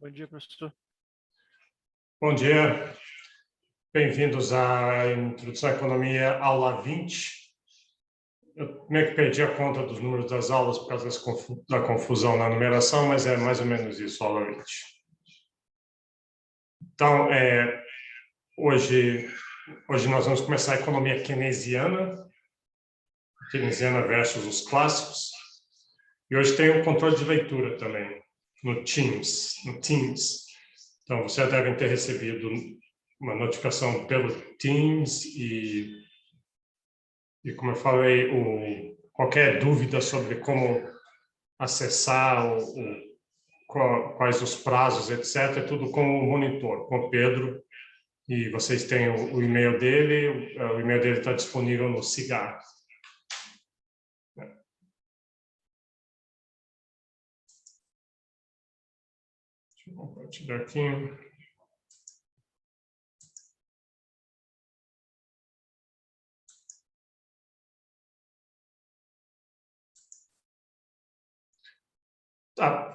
Bom dia, professor. Bom dia. Bem-vindos à Introdução à Economia, aula 20. Eu meio que perdi a conta dos números das aulas por causa da confusão na numeração, mas é mais ou menos isso, aula 20. Então, hoje nós vamos começar a economia keynesiana versus os clássicos. E hoje tem um controle de leitura também, no Teams. Então, vocês devem ter recebido uma notificação pelo Teams e como eu falei, qualquer dúvida sobre como acessar, quais os prazos, etc., é tudo com o monitor, com o Pedro, e vocês têm o e-mail dele, o e-mail dele está disponível no Cigar. Deixa eu compartilhar aqui.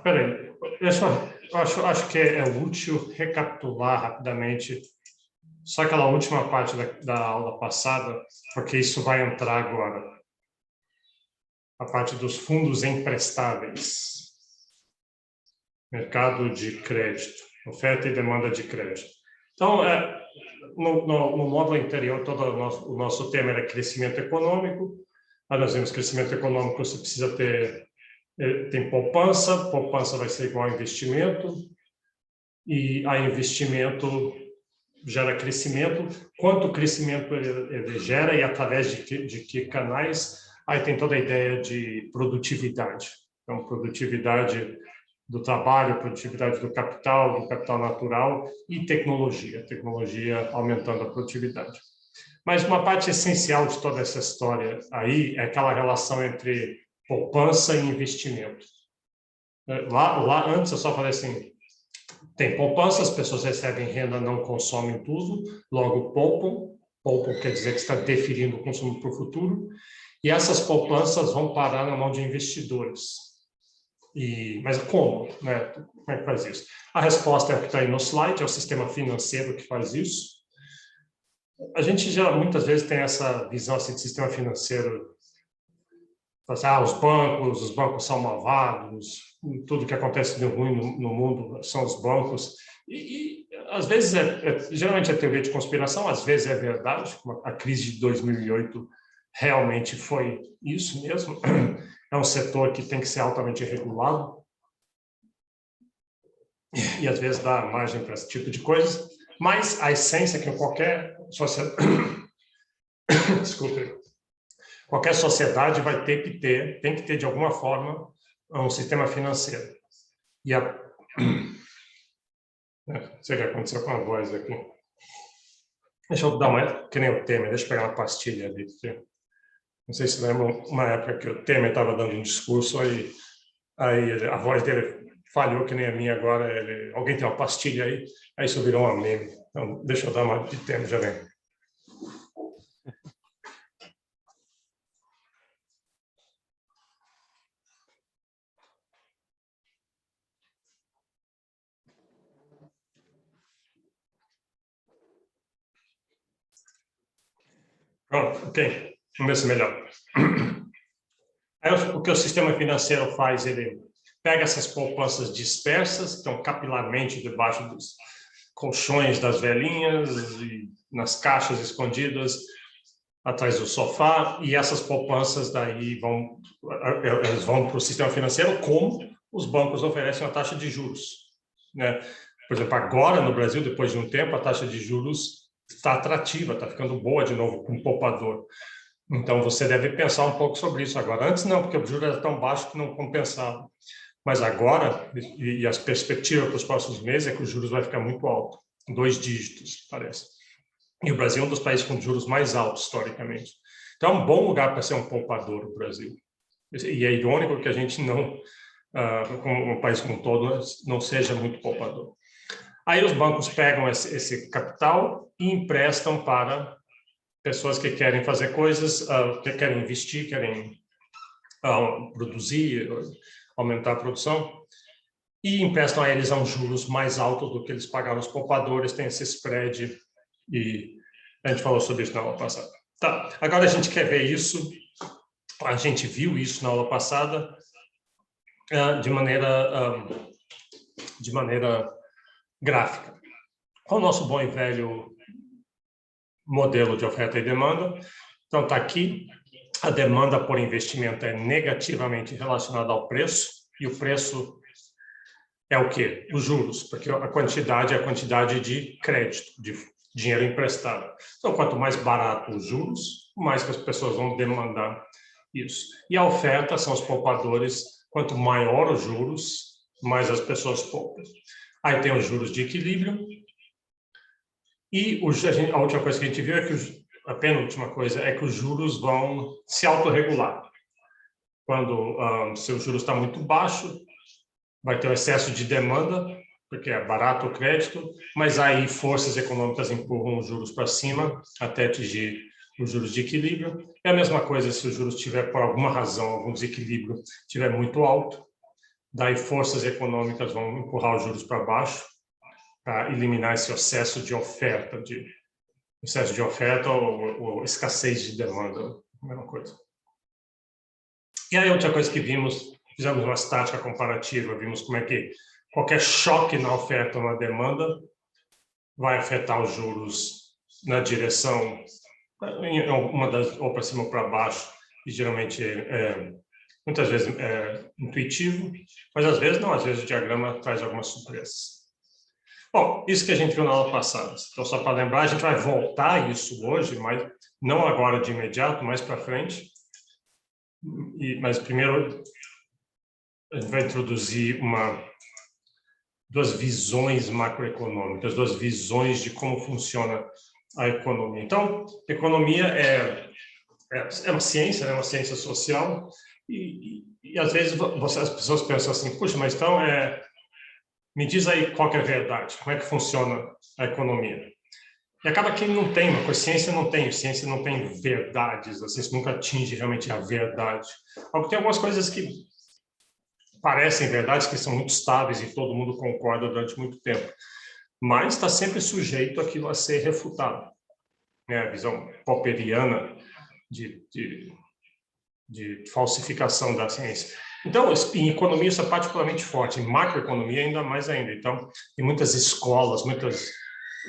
Peraí, acho que é útil recapitular rapidamente só aquela última parte da aula passada, porque isso vai entrar agora. A parte dos fundos emprestáveis. Mercado de crédito, oferta e demanda de crédito. Então, no módulo anterior, todo o nosso tema era crescimento econômico. Aí nós vimos crescimento econômico, você precisa tem poupança vai ser igual a investimento, e a investimento gera crescimento. Quanto crescimento ele gera e através de que canais? Aí tem toda a ideia de produtividade. Então, produtividade do trabalho, produtividade do capital natural e tecnologia aumentando a produtividade. Mas uma parte essencial de toda essa história aí é aquela relação entre poupança e investimento. Lá antes eu só falei assim, tem poupança, as pessoas recebem renda, não consomem tudo, logo poupam quer dizer que está definindo o consumo para o futuro, e essas poupanças vão parar na mão de investidores. Mas como? Né? Como é que faz isso? A resposta é o que está aí no slide, é o sistema financeiro que faz isso. A gente já muitas vezes tem essa visão assim, de sistema financeiro, assim, os bancos são malvados, tudo que acontece de ruim no mundo são os bancos. E às vezes, geralmente é teoria de conspiração, às vezes é verdade, como a crise de 2008 realmente foi isso mesmo. É um setor que tem que ser altamente regulado e às vezes dá margem para esse tipo de coisa, mas a essência é que qualquer sociedade, desculpe, qualquer sociedade tem que ter de alguma forma um sistema financeiro. E não sei o que aconteceu com a voz aqui. Deixa eu dar que nem o Temer, deixa eu pegar uma pastilha ali. Não sei se lembra uma época que o Temer estava dando um discurso, aí a voz dele falhou, que nem a minha agora. Alguém tem uma pastilha aí? Aí isso virou uma meme. Então, deixa eu dar uma de Temer, já vem. Pronto, ok. Vamos ver se melhor. Aí, o que o sistema financeiro faz, ele pega essas poupanças dispersas, que estão capilarmente debaixo dos colchões das velhinhas e nas caixas escondidas atrás do sofá, e essas poupanças daí vão para o sistema financeiro, como os bancos oferecem a taxa de juros, né? Por exemplo, agora no Brasil, depois de um tempo, a taxa de juros está atrativa, está ficando boa de novo com o poupador. Então, você deve pensar um pouco sobre isso agora. Antes não, porque o juros era tão baixo que não compensava. Mas agora, e as perspectivas para os próximos meses, é que os juros vai ficar muito alto, 2 dígitos, parece. E o Brasil é um dos países com juros mais altos, historicamente. Então, é um bom lugar para ser um poupador, o Brasil. E é irônico que a gente não, como um país como um todo, não seja muito poupador. Aí os bancos pegam esse capital e emprestam para pessoas que querem fazer coisas, que querem investir, querem produzir, aumentar a produção. e emprestam a eles a um juros mais alto do que eles pagaram aos poupadores, tem esse spread, e a gente falou sobre isso na aula passada. Tá, agora a gente quer ver isso, a gente viu isso na aula passada, de maneira gráfica. Com o nosso bom e velho modelo de oferta e demanda, então está aqui, a demanda por investimento é negativamente relacionada ao preço, e o preço é o quê? Os juros, porque a quantidade é a quantidade de crédito, de dinheiro emprestado. Então, quanto mais barato os juros, mais que as pessoas vão demandar isso. E a oferta são os poupadores, quanto maior os juros, mais as pessoas poupam. Aí tem os juros de equilíbrio, e a última coisa que a gente viu é que a penúltima coisa é que os juros vão se autorregular. Quando seu juros está muito baixo, vai ter um excesso de demanda, porque é barato o crédito, mas aí forças econômicas empurram os juros para cima até atingir os juros de equilíbrio. É a mesma coisa se os juros tiver, por alguma razão, algum desequilíbrio, estiver muito alto, daí forças econômicas vão empurrar os juros para baixo, para eliminar esse excesso de oferta, ou escassez de demanda, a mesma coisa. E aí outra coisa que vimos, fizemos uma estática comparativa, vimos como é que qualquer choque na oferta ou na demanda vai afetar os juros na direção, ou para cima ou para baixo, e geralmente, muitas vezes é intuitivo, mas às vezes não, às vezes o diagrama traz algumas surpresas. Bom, isso que a gente viu na aula passada. Então, só para lembrar, a gente vai voltar a isso hoje, mas não agora de imediato, mais para frente. Mas primeiro a gente vai introduzir duas visões macroeconômicas, duas visões de como funciona a economia. Então, economia é uma ciência, é uma ciência social, e às vezes as pessoas pensam assim, puxa, mas então me diz aí qual que é a verdade, como é que funciona a economia. E acaba que não tem, ciência não tem verdades, a ciência nunca atinge realmente a verdade. Porque tem algumas coisas que parecem verdades, que são muito estáveis e todo mundo concorda durante muito tempo, mas está sempre sujeito àquilo a ser refutado. A visão popperiana de falsificação da ciência. Então, em economia isso é particularmente forte, em macroeconomia ainda mais ainda. Então, tem muitas escolas, muitas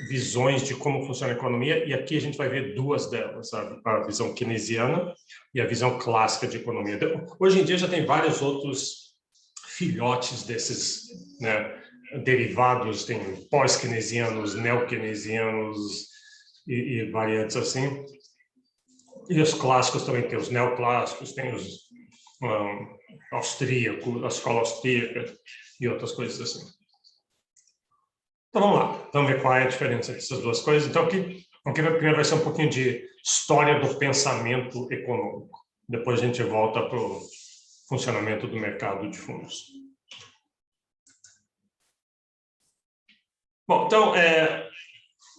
visões de como funciona a economia, e aqui a gente vai ver duas delas, a visão keynesiana e a visão clássica de economia. Hoje em dia já tem vários outros filhotes desses, né, derivados, tem pós-keynesianos, neo-keynesianos e variantes assim. E os clássicos também tem os neoclássicos, tem os austríacos, a escola austríaca e outras coisas assim. Então vamos lá, vamos ver qual é a diferença dessas duas coisas. Então aqui primeiro vai ser um pouquinho de história do pensamento econômico. Depois a gente volta para o funcionamento do mercado de fundos. Bom, então,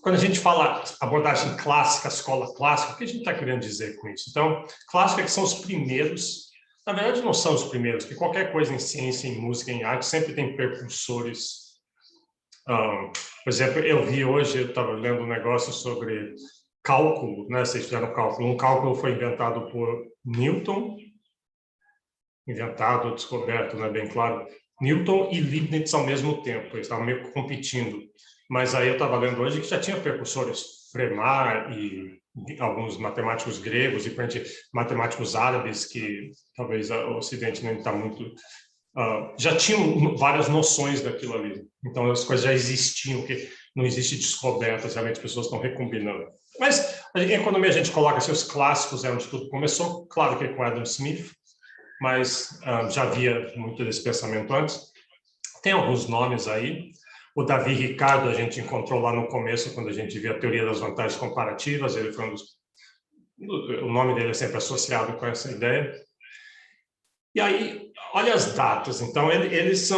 quando a gente fala abordagem clássica, escola clássica, o que a gente está querendo dizer com isso? Então, clássica que são os primeiros, na verdade não são os primeiros, porque qualquer coisa em ciência, em música, em arte, sempre tem precursores. Por exemplo, eu estava lendo um negócio sobre cálculo, né? Vocês fizeram cálculo. Um cálculo foi inventado por Newton, descoberto, não é bem claro. Newton e Leibniz ao mesmo tempo, eles estavam meio competindo. Mas aí eu estava lendo hoje que já tinha precursores, Fermat e alguns matemáticos gregos e matemáticos árabes, que talvez o Ocidente não está muito... já tinham várias noções daquilo ali. Então, as coisas já existiam, que não existe descoberta, realmente as pessoas estão recombinando. Mas, em economia, a gente coloca assim, os clássicos, é onde tudo começou. Claro que com Adam Smith, mas já havia muito desse pensamento antes. Tem alguns nomes aí. O Davi Ricardo a gente encontrou lá no começo, quando a gente via a teoria das vantagens comparativas. Ele foi o nome dele é sempre associado com essa ideia. E aí, olha as datas. Então, esse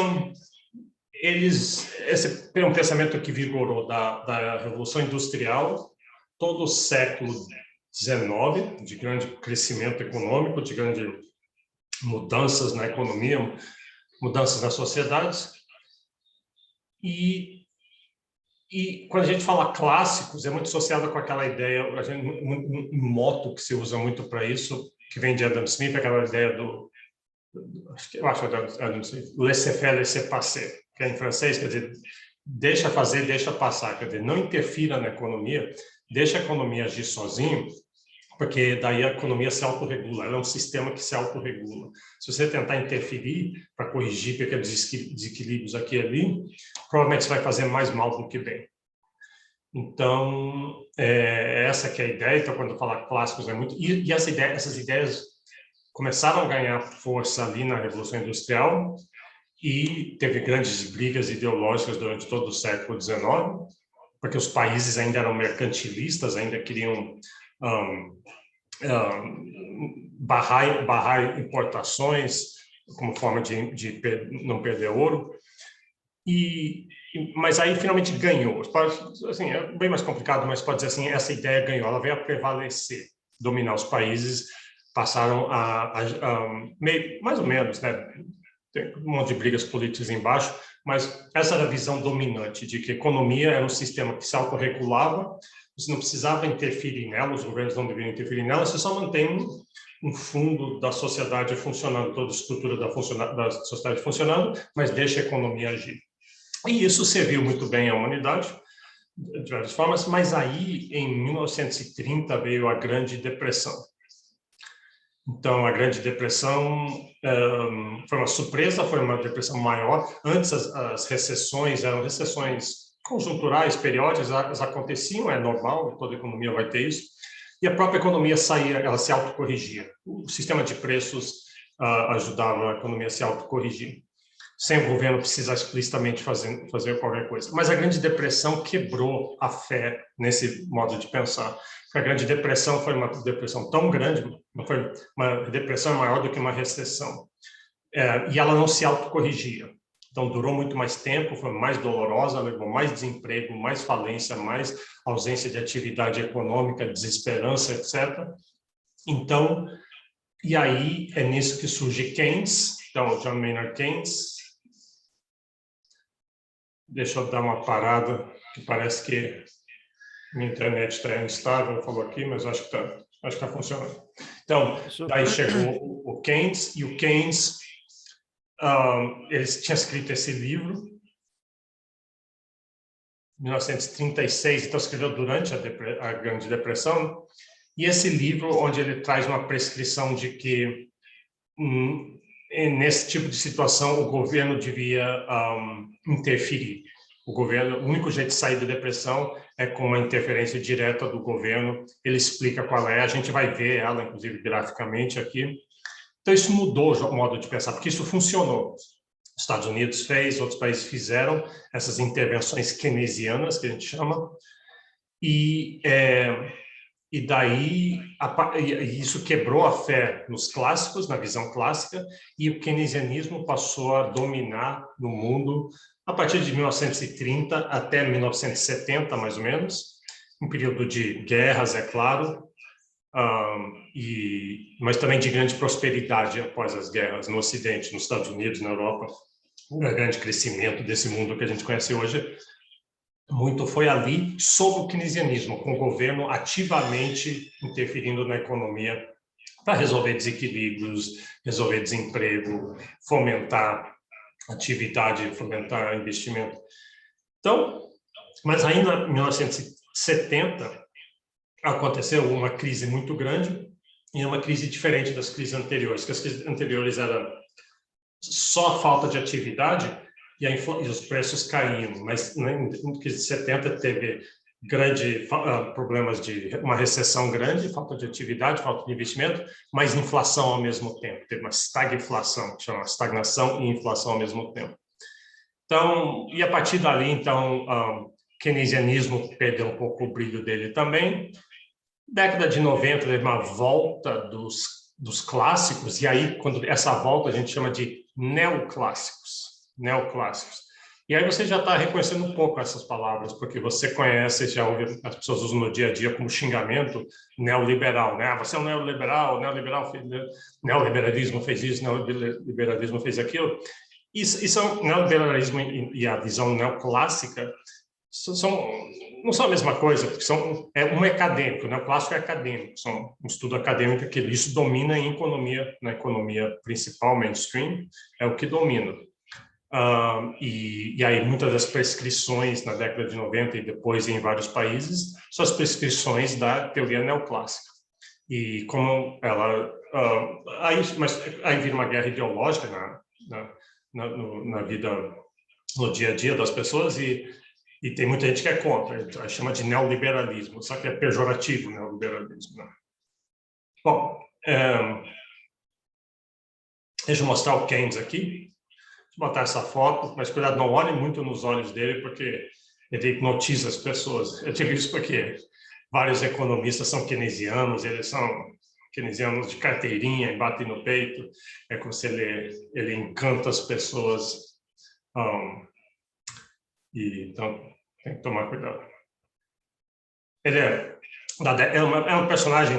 é um pensamento que vigorou da Revolução Industrial, todo o século XIX, de grande crescimento econômico, de grandes mudanças na economia, mudanças nas sociedades. E quando a gente fala clássicos, é muito associado com aquela ideia, um moto que se usa muito para isso, que vem de Adam Smith, aquela ideia eu acho Adam Smith, laissez-faire, laissez-passer, que é em francês, quer dizer, deixa fazer, deixa passar, quer dizer, não interfira na economia, deixa a economia agir sozinho, porque daí a economia se autorregula, ela é um sistema que se autorregula. Se você tentar interferir para corrigir pequenos desequilíbrios aqui e ali, provavelmente você vai fazer mais mal do que bem. Então, essa que é a ideia. Então, quando eu falar clássicos, é muito... E essas ideias começaram a ganhar força ali na Revolução Industrial e teve grandes brigas ideológicas durante todo o século XIX, porque os países ainda eram mercantilistas, ainda queriam barrar importações como forma de não perder ouro. Mas aí finalmente ganhou. Assim, é bem mais complicado, mas pode dizer assim, essa ideia ganhou, ela veio a prevalecer, dominar os países, passaram mais ou menos, né? Tem um monte de brigas políticas embaixo, mas essa era a visão dominante, de que a economia era um sistema que se autorregulava, você não precisava interferir nela, os governos não deveriam interferir nela, você só mantém um fundo da sociedade funcionando, toda a estrutura da sociedade funcionando, mas deixa a economia agir. E isso serviu muito bem à humanidade, de várias formas, mas aí, em 1930, veio a Grande Depressão. Então, a Grande Depressão foi uma surpresa, foi uma depressão maior. Antes, as recessões eram recessões conjunturais, periódicas, elas aconteciam, é normal, toda economia vai ter isso. E a própria economia saía, ela se autocorrigia. O sistema de preços ajudava a economia a se autocorrigir, sem o governo precisar explicitamente fazer qualquer coisa. Mas a Grande Depressão quebrou a fé nesse modo de pensar. Porque a Grande Depressão foi uma depressão tão grande, foi uma depressão maior do que uma recessão. E ela não se autocorrigia. Então, durou muito mais tempo, foi mais dolorosa, levou mais desemprego, mais falência, mais ausência de atividade econômica, desesperança, etc. Então, e aí é nisso que surge Keynes. Então, John Maynard Keynes. Deixa eu dar uma parada, que parece que minha internet está instável, falou aqui, mas acho que está funcionando. Então, daí chegou o Keynes, e o Keynes, ele tinha escrito esse livro, em 1936, então escreveu durante a Grande Depressão, e esse livro, onde ele traz uma prescrição de que, nesse tipo de situação, o governo devia interferir. O único jeito de sair da depressão é com uma interferência direta do governo. Ele explica qual é, a gente vai ver ela, inclusive, graficamente aqui. Então, isso mudou o modo de pensar, porque isso funcionou. Os Estados Unidos fez, outros países fizeram essas intervenções keynesianas, que a gente chama, e daí isso quebrou a fé nos clássicos, na visão clássica, e o keynesianismo passou a dominar no mundo a partir de 1930 até 1970, mais ou menos, um período de guerras, é claro, mas também de grande prosperidade após as guerras no Ocidente, nos Estados Unidos, na Europa, um grande crescimento desse mundo que a gente conhece hoje. Muito foi ali sob o keynesianismo, com o governo ativamente interferindo na economia para resolver desequilíbrios, resolver desemprego, fomentar atividade, fomentar investimento. Então, mas ainda em 1970 aconteceu uma crise muito grande e uma crise diferente das crises anteriores, que as crises anteriores eram só falta de atividade e os preços caíam, mas na crise de 70 teve problemas de uma recessão grande, falta de atividade, falta de investimento, mas inflação ao mesmo tempo. Teve uma estagflação, que chama estagnação e inflação ao mesmo tempo. Então, e a partir dali, então, o keynesianismo perdeu um pouco o brilho dele também. Década de 90, teve uma volta dos clássicos, e aí, quando essa volta, a gente chama de neoclássicos. E aí você já está reconhecendo um pouco essas palavras, porque você conhece, já ouve, as pessoas usam no dia a dia como xingamento neoliberal, né? Você é um neoliberalismo fez isso, neoliberalismo fez aquilo. Isso é o neoliberalismo e a visão neoclássica não são a mesma coisa, porque um é acadêmico, o neoclássico é acadêmico, são um estudo acadêmico que isso domina em economia, na economia principal, mainstream, é o que domina. E aí muitas das prescrições na década de 90 e depois em vários países são as prescrições da teoria neoclássica. E como ela... mas aí vira uma guerra ideológica na vida, no dia a dia das pessoas, e tem muita gente que é contra, a chama de neoliberalismo, só que é pejorativo o neoliberalismo. Né? Bom, deixa eu mostrar o Keynes aqui. Vou botar essa foto, mas cuidado, não olhe muito nos olhos dele, porque ele hipnotiza as pessoas. Eu digo isso porque vários economistas são keynesianos, eles são keynesianos de carteirinha, batem no peito, é como se ele encanta as pessoas. Então, tem que tomar cuidado. Ele é um personagem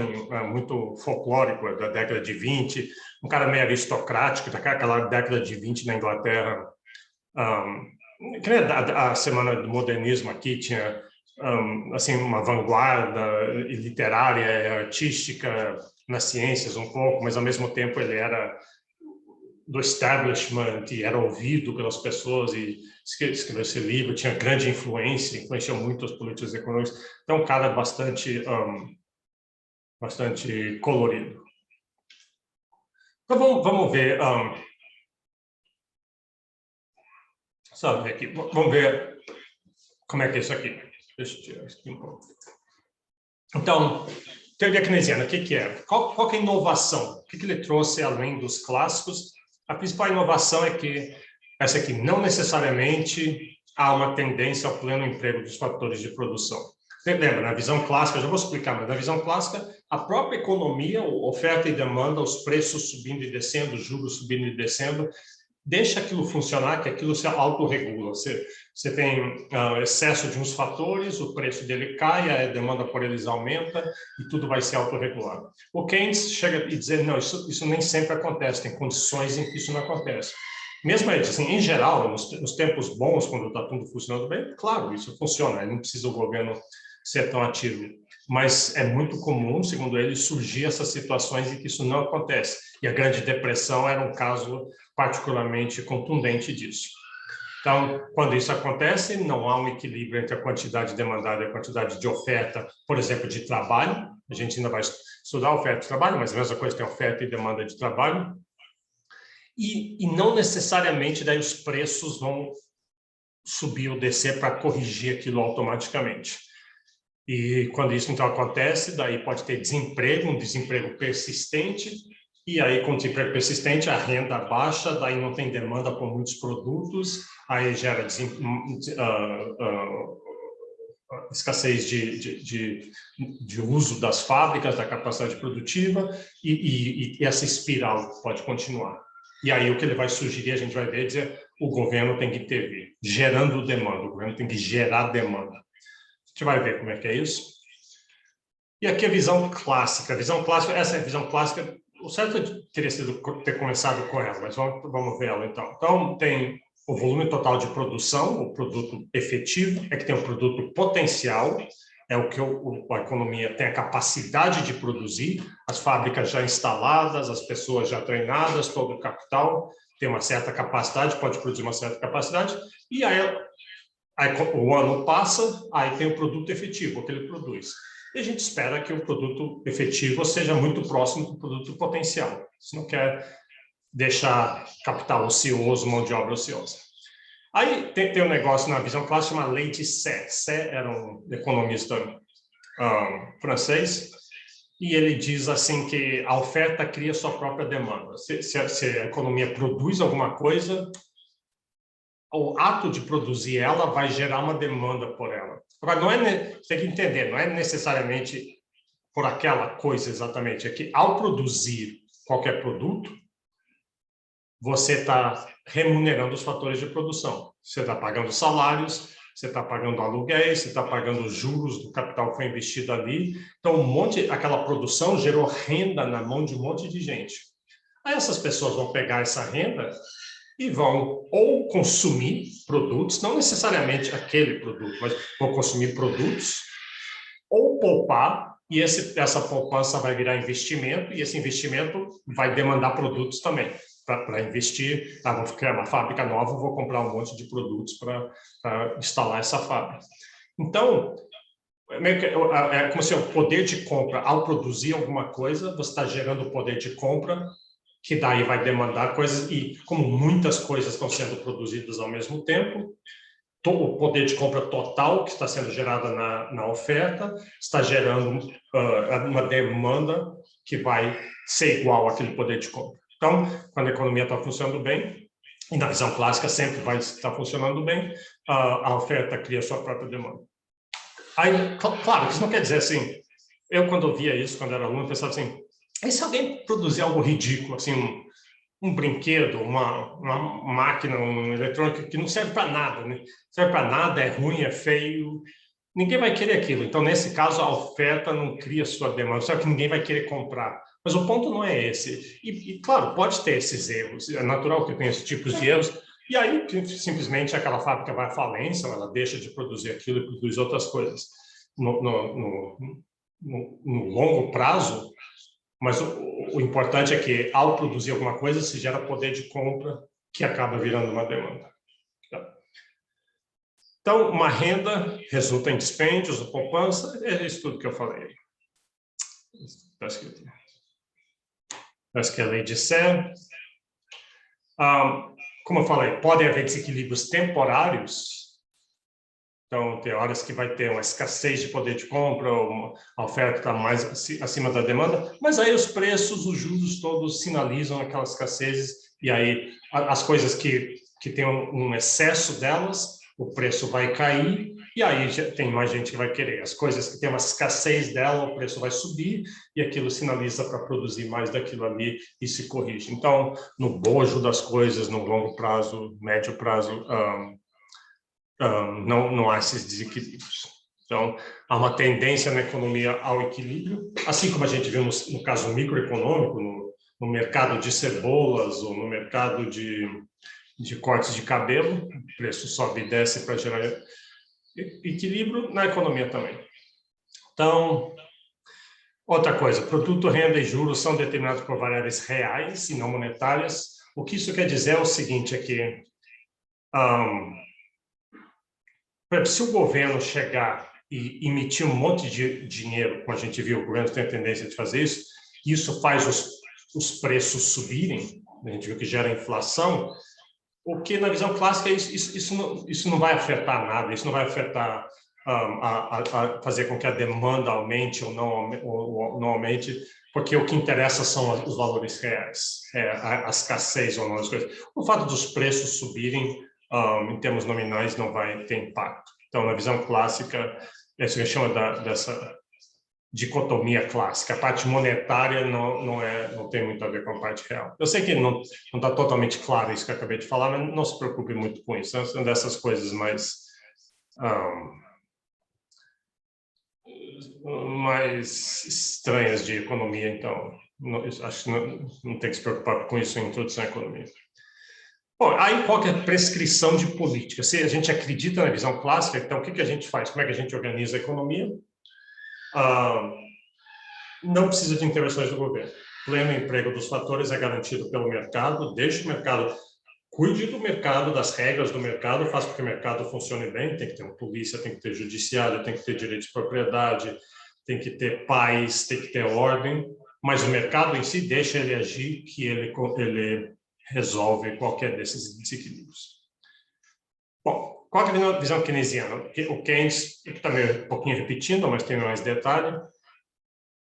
muito folclórico da década de 20, um cara meio aristocrático, daquela década de 20 na Inglaterra. A Semana do Modernismo aqui tinha assim, uma vanguarda literária, artística, nas ciências um pouco, mas ao mesmo tempo ele era do establishment e era ouvido pelas pessoas e escreveu esse livro, tinha grande influência, influenciou muito os políticos econômicos. Então, um cara bastante colorido. Então, vamos ver. Só ver aqui. Vamos ver como é que é isso aqui. Deixa eu tirar isso aqui um pouco. Então, teoria keynesiana, o que é? Qual que é a inovação? O que ele trouxe além dos clássicos? A principal inovação é que essa aqui não necessariamente há uma tendência ao pleno emprego dos fatores de produção. Lembra, na visão clássica, já vou explicar, mas na visão clássica, a própria economia, oferta e demanda, os preços subindo e descendo, os juros subindo e descendo, deixa aquilo funcionar, que aquilo se autorregula. Você tem excesso de uns fatores, o preço dele cai, a demanda por eles aumenta e tudo vai se autorregular. O Keynes chega e diz, não, isso nem sempre acontece, tem condições em que isso não acontece. Mesmo ele, assim, em geral, nos tempos bons, quando está tudo funcionando bem, claro, isso funciona, não precisa o governo ser tão ativo. Mas é muito comum, segundo ele, surgir essas situações em que isso não acontece. E a Grande Depressão era um caso particularmente contundente disso. Então, quando isso acontece, não há um equilíbrio entre a quantidade demandada e a quantidade de oferta, por exemplo, de trabalho. A gente ainda vai estudar a oferta de trabalho, mas a mesma coisa tem oferta e demanda de trabalho. E não necessariamente daí os preços vão subir ou descer para corrigir aquilo automaticamente. E quando isso então acontece, daí pode ter desemprego, um desemprego persistente, e aí com desemprego persistente a renda baixa, daí não tem demanda por muitos produtos, aí gera escassez de uso das fábricas, da capacidade produtiva, e essa espiral pode continuar. E aí o que ele vai sugerir, a gente vai ver, dizer, o governo tem que intervir, gerando demanda, o governo tem que gerar demanda. A gente vai ver como é que é isso. E aqui a visão clássica. Essa é a visão clássica. O certo teria sido ter começado com ela, mas vamos ver ela então. Então, tem o volume total de produção, o produto efetivo, é que tem o produto potencial, é o que a economia tem a capacidade de produzir, as fábricas já instaladas, as pessoas já treinadas, todo o capital tem uma certa capacidade, pode produzir uma certa capacidade, e aí o ano passa, aí tem o produto efetivo, o que ele produz. E a gente espera que o produto efetivo seja muito próximo do produto potencial. Você não quer deixar capital ocioso, mão de obra ociosa. Aí tem um negócio na visão clássica chamado lei de Sé. Sé era um economista francês, e ele diz assim que a oferta cria sua própria demanda. Se a economia produz alguma coisa, o ato de produzir ela vai gerar uma demanda por ela. Agora, você tem que entender, não é necessariamente por aquela coisa exatamente, é que ao produzir qualquer produto, você está remunerando os fatores de produção. Você está pagando salários, você está pagando aluguéis, você está pagando os juros do capital que foi investido ali. Então, aquela produção gerou renda na mão de um monte de gente. Aí essas pessoas vão pegar essa renda e vão ou consumir produtos, não necessariamente aquele produto, mas vão consumir produtos, ou poupar, e essa poupança vai virar investimento, e esse investimento vai demandar produtos também. Para investir, vou criar uma fábrica nova, vou comprar um monte de produtos para instalar essa fábrica. Então, é como se o poder de compra, ao produzir alguma coisa, você está gerando o poder de compra, que daí vai demandar coisas, e como muitas coisas estão sendo produzidas ao mesmo tempo, o poder de compra total que está sendo gerada na oferta está gerando uma demanda que vai ser igual àquele poder de compra. Então, quando a economia está funcionando bem, e na visão clássica sempre vai estar funcionando bem, a oferta cria sua própria demanda. Aí, claro, isso não quer dizer assim, eu quando via isso, quando era aluno, pensava assim, e se alguém produzir algo ridículo, assim, um brinquedo, uma máquina, um eletrônico que não serve para nada, né? Serve para nada, é ruim, é feio, ninguém vai querer aquilo. Então, nesse caso, a oferta não cria sua demanda, só que ninguém vai querer comprar. Mas o ponto não é esse. E claro, pode ter esses erros, é natural que tenha esses tipos de erros, e aí simplesmente aquela fábrica vai à falência, ou ela deixa de produzir aquilo e produz outras coisas. No longo prazo, mas o importante é que, ao produzir alguma coisa, se gera poder de compra que acaba virando uma demanda. Então, uma renda resulta em dispêndios ou poupança, é isso tudo que eu falei. Está escrito. Parece que é a lei de Serre. Como eu falei, podem haver desequilíbrios temporários. Então, tem horas que vai ter uma escassez de poder de compra, ou a oferta está mais acima da demanda, mas aí os preços, os juros todos sinalizam aquelas escassezes, e aí as coisas que tem um excesso delas, o preço vai cair, e aí já tem mais gente que vai querer. As coisas que tem uma escassez dela, o preço vai subir, e aquilo sinaliza para produzir mais daquilo ali e se corrige. Então, no bojo das coisas, no longo prazo, médio prazo, não há esses desequilíbrios. Então, há uma tendência na economia ao equilíbrio, assim como a gente viu no caso microeconômico, no mercado de cebolas ou no mercado de cortes de cabelo, o preço sobe e desce para gerar equilíbrio, na economia também. Então, outra coisa, produto, renda e juros são determinados por variáveis reais e não monetárias. O que isso quer dizer é o seguinte aqui, se o governo chegar e emitir um monte de dinheiro, como a gente viu, o governo tem a tendência de fazer isso, e isso faz os preços subirem, a gente viu que gera inflação, o que na visão clássica isso não vai afetar nada, isso não vai afetar fazer com que a demanda aumente ou não aumente, porque o que interessa são os valores reais, a escassez ou não das coisas. O fato dos preços subirem, em termos nominais, não vai ter impacto. Então, na visão clássica, isso que a gente chama dessa dicotomia clássica. A parte monetária não tem muito a ver com a parte real. Eu sei que não está totalmente claro isso que eu acabei de falar, mas não se preocupe muito com isso. São dessas coisas mais estranhas de economia, então acho que não tem que se preocupar com isso em introdução à economia. Bom, aí qual que é a prescrição de política? Se a gente acredita na visão clássica, então o que a gente faz? Como é que a gente organiza a economia? Não precisa de intervenções do governo. Pleno emprego dos fatores é garantido pelo mercado, deixe o mercado, cuide do mercado, das regras do mercado, faça com que o mercado funcione bem, tem que ter uma polícia, tem que ter judiciário, tem que ter direito de propriedade, tem que ter paz, tem que ter ordem, mas o mercado em si deixa ele agir, que ele resolve qualquer desses desequilíbrios. Bom, qual é a visão keynesiana? O Keynes, que está um pouquinho repetindo, mas tem mais detalhe,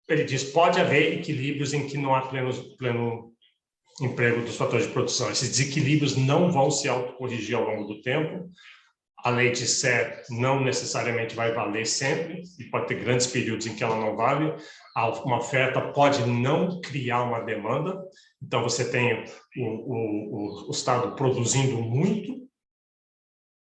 ele diz pode haver equilíbrios em que não há pleno emprego dos fatores de produção. Esses desequilíbrios não vão se autocorrigir ao longo do tempo. A lei de Serre não necessariamente vai valer sempre, e pode ter grandes períodos em que ela não vale. Uma oferta pode não criar uma demanda, então você tem o Estado produzindo muito,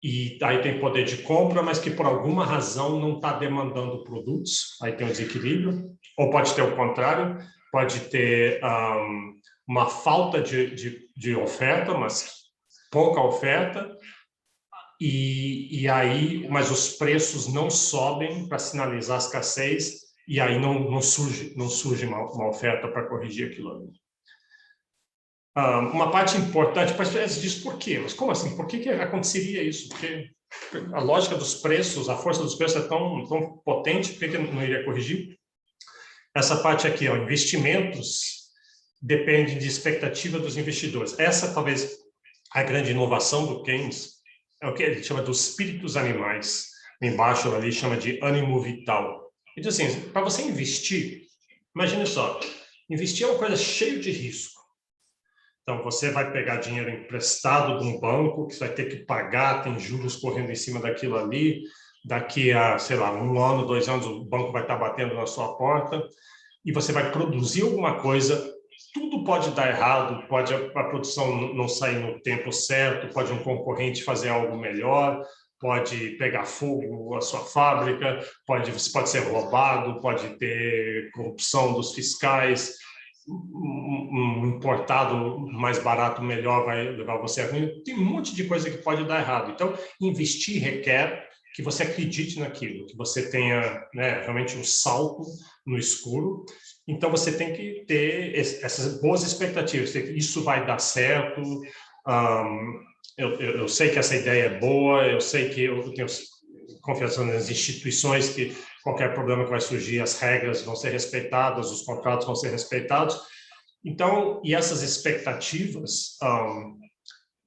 e aí tem poder de compra, mas que por alguma razão não está demandando produtos, aí tem um desequilíbrio, ou pode ter o contrário, pode ter uma falta de oferta, mas pouca oferta, mas os preços não sobem para sinalizar a escassez, e aí não surge uma oferta para corrigir aquilo ali. Uma parte importante, parece disso por quê? Mas como assim? Por que aconteceria isso? Porque a lógica dos preços, a força dos preços é tão potente, por que não iria corrigir? Essa parte aqui, ó, investimentos dependem de expectativa dos investidores. Essa, talvez, a grande inovação do Keynes, é o que ele chama dos espíritos animais. Embaixo ali chama de ânimo vital. Ele diz assim, para você investir, imagine só, investir é uma coisa cheia de risco. Então, você vai pegar dinheiro emprestado de um banco, que você vai ter que pagar, tem juros correndo em cima daquilo ali, daqui a, sei lá, 1 ano, 2 anos, o banco vai estar batendo na sua porta, e você vai produzir alguma coisa, tudo pode dar errado, pode a produção não sair no tempo certo, pode um concorrente fazer algo melhor, pode pegar fogo a sua fábrica, pode ser roubado, pode ter corrupção dos fiscais, um importado mais barato, melhor, vai levar você a ruim. Tem um monte de coisa que pode dar errado. Então, investir requer que você acredite naquilo, que você tenha, né, realmente um salto no escuro. Então, você tem que ter essas boas expectativas. Isso vai dar certo. Eu sei que essa ideia é boa, eu sei que eu tenho confiança nas instituições, que qualquer problema que vai surgir, as regras vão ser respeitadas, os contratos vão ser respeitados. Então, e essas expectativas,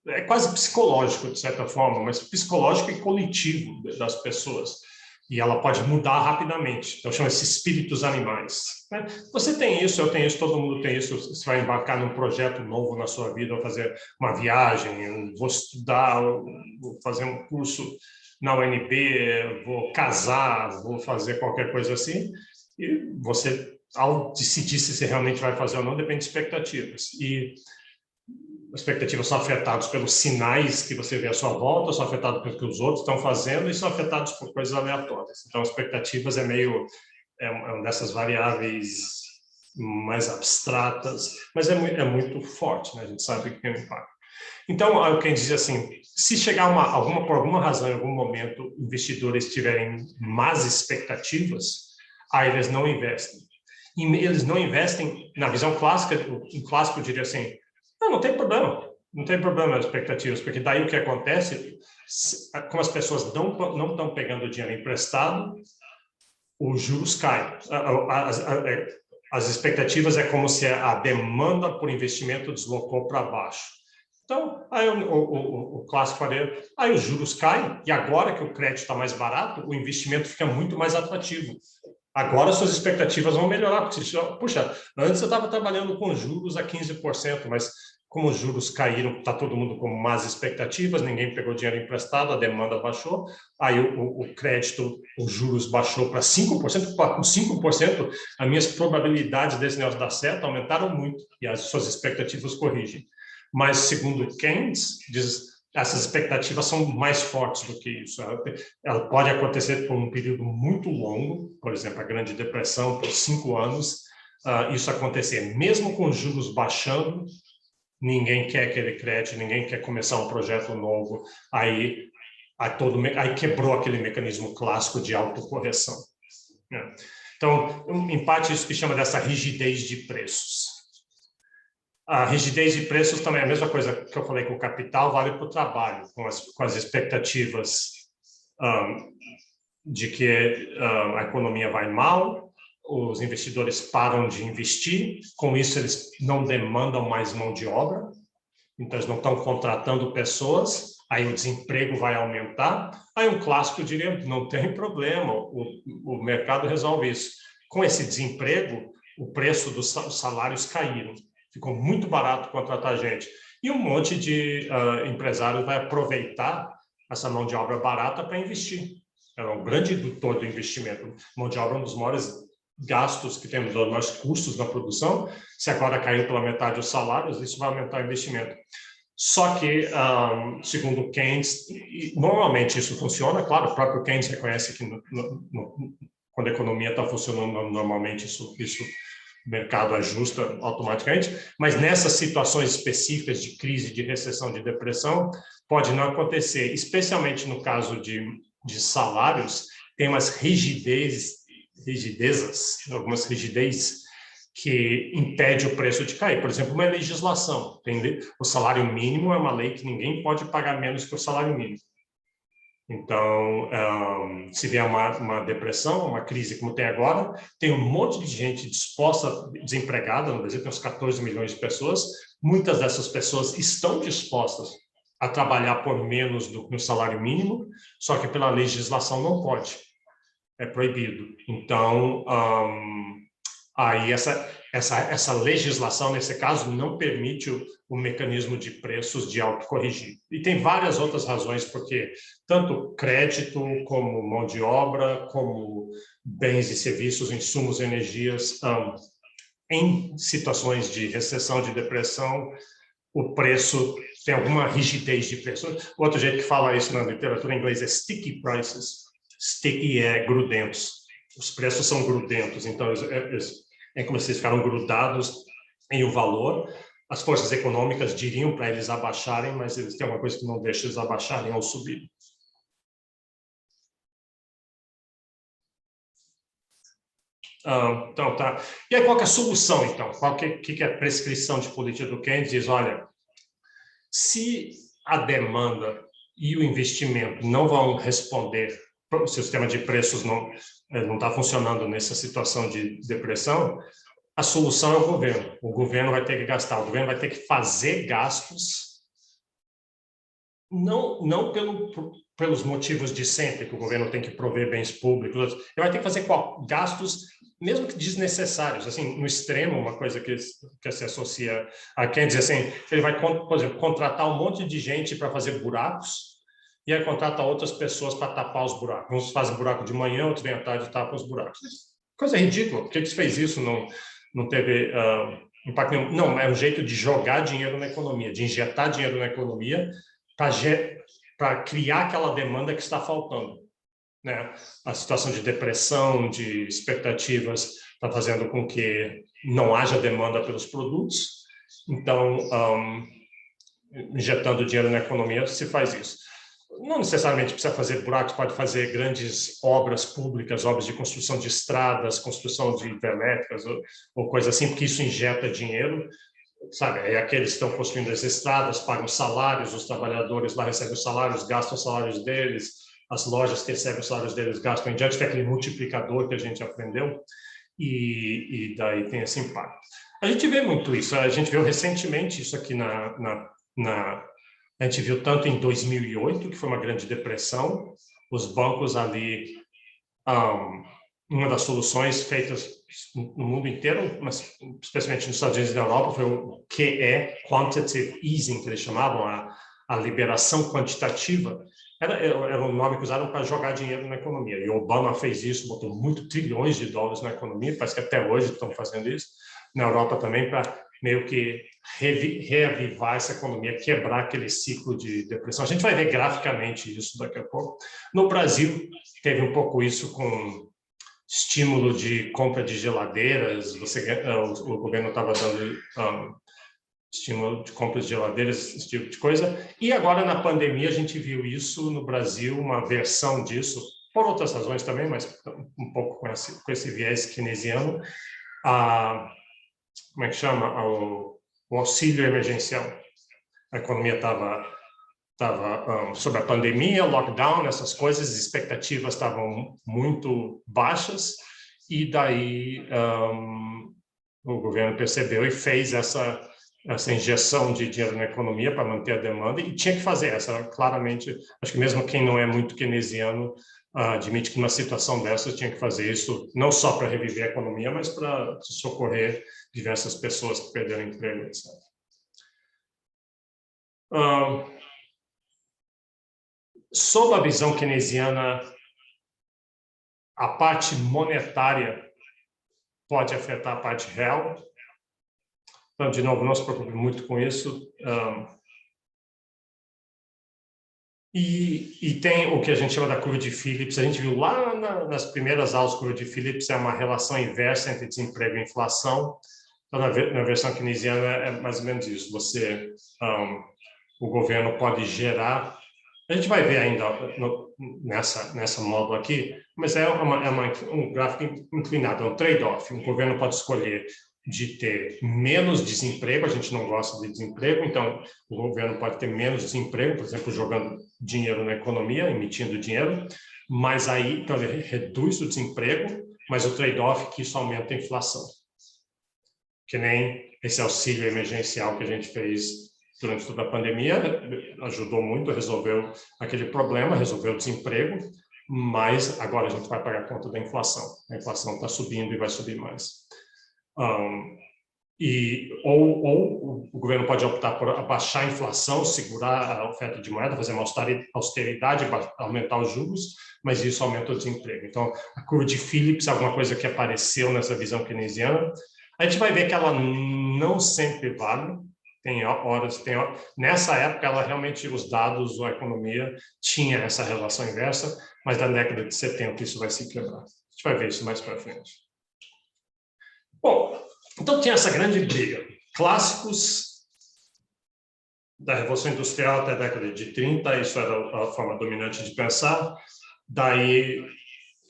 é quase psicológico, de certa forma, mas psicológico e coletivo das pessoas. E ela pode mudar rapidamente. Então, chama-se espíritos animais. Né? Você tem isso, eu tenho isso, todo mundo tem isso. Você vai embarcar num projeto novo na sua vida, ou fazer uma viagem, vou estudar, vou fazer um curso na UNB, vou casar, vou fazer qualquer coisa assim. E você, ao decidir se você realmente vai fazer ou não, depende de expectativas. E expectativas são afetadas pelos sinais que você vê à sua volta, são afetados pelo que os outros estão fazendo e são afetados por coisas aleatórias. Então, expectativas é uma dessas variáveis mais abstratas, mas é muito forte, né? A gente sabe que tem um impacto. Então, quem diz assim, se chegar por alguma razão, em algum momento, investidores tiverem más expectativas, aí eles não investem. E eles não investem, na visão clássica, o clássico diria assim, não tem problema as expectativas, porque daí o que acontece, como as pessoas não estão pegando dinheiro emprestado, os juros caem. As expectativas é como se a demanda por investimento deslocou para baixo. Então, aí o clássico faria, aí os juros caem, e agora que o crédito está mais barato, o investimento fica muito mais atrativo. Agora suas expectativas vão melhorar, porque puxa, antes eu estava trabalhando com juros a 15%, mas como os juros caíram, está todo mundo com más expectativas, ninguém pegou dinheiro emprestado, a demanda baixou, aí o crédito, os juros baixou para 5%, com 5%, as minhas probabilidades desse negócio dar certo aumentaram muito, e as suas expectativas corrigem. Mas, segundo Keynes, essas expectativas são mais fortes do que isso. Ela pode acontecer por um período muito longo, por exemplo, a Grande Depressão, por 5 anos, isso acontecer. Mesmo com os juros baixando, ninguém quer aquele crédito, ninguém quer começar um projeto novo, aí quebrou aquele mecanismo clássico de autocorreção. Né? Então, em parte, isso que chama dessa rigidez de preços. A rigidez de preços também é a mesma coisa que eu falei com o capital, vale para o trabalho, com as expectativas de que a economia vai mal, os investidores param de investir, com isso eles não demandam mais mão de obra, então eles não estão contratando pessoas, aí o desemprego vai aumentar, aí um clássico diria, não tem problema, o mercado resolve isso. Com esse desemprego, o preço dos salários caíram. Ficou muito barato contratar gente. E um monte de empresários vai aproveitar essa mão de obra barata para investir. É um grande indutor do investimento. Mão de obra é um dos maiores gastos que temos, um dos maiores custos na produção. Se agora caiu pela metade os salários, isso vai aumentar o investimento. Só que, segundo Keynes, normalmente isso funciona. Claro, o próprio Keynes reconhece que quando a economia está funcionando normalmente, isso mercado ajusta automaticamente, mas nessas situações específicas de crise, de recessão, de depressão, pode não acontecer, especialmente no caso de salários, tem umas algumas rigidezes que impede o preço de cair. Por exemplo, uma legislação. O salário mínimo é uma lei que ninguém pode pagar menos que o salário mínimo. Então, se vier uma depressão, uma crise como tem agora, tem um monte de gente disposta, desempregada, no Brasil tem uns 14 milhões de pessoas, muitas dessas pessoas estão dispostas a trabalhar por menos do que o salário mínimo, só que pela legislação não pode, é proibido. Então, aí essa legislação, nesse caso, não permite o mecanismo de preços de autocorrigir. E tem várias outras razões, porque tanto crédito, como mão de obra, como bens e serviços, insumos e energias, em situações de recessão, de depressão, o preço tem alguma rigidez de preço. Outro jeito que fala isso na literatura em inglês é sticky prices. Sticky é grudentos. Os preços são grudentos, então é como se eles ficaram grudados em o valor. As forças econômicas diriam para eles abaixarem, mas eles têm uma coisa que não deixa eles abaixarem ou subir. Então, tá. E aí, qual que é a solução, então? Qual que é a prescrição de política do Keynes? Diz, olha, se a demanda e o investimento não vão responder, o sistema de preços não está funcionando nessa situação de depressão, a solução é o governo. O governo vai ter que gastar, o governo vai ter que fazer gastos, não pelos motivos de sempre, que o governo tem que prover bens públicos, ele vai ter que fazer gastos, mesmo que desnecessários. Assim, no extremo, uma coisa que se associa a quem diz assim, ele vai, por exemplo, contratar um monte de gente para fazer buracos, e aí contrata outras pessoas para tapar os buracos. Uns fazem buraco de manhã, outros vêm à tarde e tapam os buracos. Coisa ridícula. Por que você fez isso? Não teve impacto nenhum. Não, é um jeito de jogar dinheiro na economia, de injetar dinheiro na economia para criar aquela demanda que está faltando. Né? A situação de depressão, de expectativas, está fazendo com que não haja demanda pelos produtos. Então, injetando dinheiro na economia, se faz isso. Não necessariamente precisa fazer buracos, pode fazer grandes obras públicas, obras de construção de estradas, construção de hidrelétricas ou coisa assim, porque isso injeta dinheiro, sabe? Aí aqueles que estão construindo as estradas pagam salários, os trabalhadores lá recebem os salários, gastam os salários deles, as lojas que recebem os salários deles gastam em diante, que é aquele multiplicador que a gente aprendeu, e daí tem esse impacto. A gente vê muito isso, a gente viu recentemente isso aqui a gente viu tanto em 2008, que foi uma grande depressão, os bancos ali, uma das soluções feitas no mundo inteiro, mas especialmente nos Estados Unidos e na Europa, foi o QE, Quantitative Easing, que eles chamavam, a liberação quantitativa. Era um nome que usaram para jogar dinheiro na economia. E o Obama fez isso, botou muito trilhões de dólares na economia, parece que até hoje estão fazendo isso. Na Europa também, para meio que reavivar essa economia, quebrar aquele ciclo de depressão. A gente vai ver graficamente isso daqui a pouco. No Brasil, teve um pouco isso com estímulo de compra de geladeiras, o governo estava dando estímulo de compra de geladeiras, esse tipo de coisa. E agora, na pandemia, a gente viu isso no Brasil, uma versão disso, por outras razões também, mas um pouco com esse viés keynesiano, como é que chama? O auxílio emergencial. A economia estava sob a pandemia, lockdown, essas coisas, as expectativas estavam muito baixas, e daí o governo percebeu e fez essa injeção de dinheiro na economia para manter a demanda, e tinha que fazer essa, claramente. Acho que mesmo quem não é muito keynesiano admite que numa situação dessa tinha que fazer isso, não só para reviver a economia, mas para socorrer diversas pessoas que perderam emprego, etc. Sob a visão keynesiana, a parte monetária pode afetar a parte real. Então, de novo, não se preocupe muito com isso. E tem o que a gente chama da curva de Phillips. A gente viu lá nas primeiras aulas, a curva de Phillips é uma relação inversa entre desemprego e inflação. Então, na versão keynesiana é mais ou menos isso. O governo pode gerar. A gente vai ver ainda nessa módulo aqui, mas é um gráfico inclinado, é um trade-off. O governo pode escolher de ter menos desemprego, a gente não gosta de desemprego, então o governo pode ter menos desemprego, por exemplo, jogando dinheiro na economia, emitindo dinheiro, mas aí então, ele reduz o desemprego, mas o trade-off é que isso aumenta a inflação. Que nem esse auxílio emergencial que a gente fez durante toda a pandemia, ajudou muito, resolveu aquele problema, resolveu o desemprego, mas agora a gente vai pagar a conta da inflação. A inflação está subindo e vai subir mais. Ou o governo pode optar por abaixar a inflação, segurar a oferta de moeda, fazer uma austeridade, aumentar os juros, mas isso aumenta o desemprego. Então, a curva de Phillips é alguma coisa que apareceu nessa visão keynesiana. A gente vai ver que ela não sempre vale. Nessa época, ela realmente, os dados, a economia tinha essa relação inversa, mas na década de 70 isso vai se quebrar. A gente vai ver isso mais para frente. Bom, então tinha essa grande briga. Clássicos da Revolução Industrial até a década de 30, isso era a forma dominante de pensar. Daí,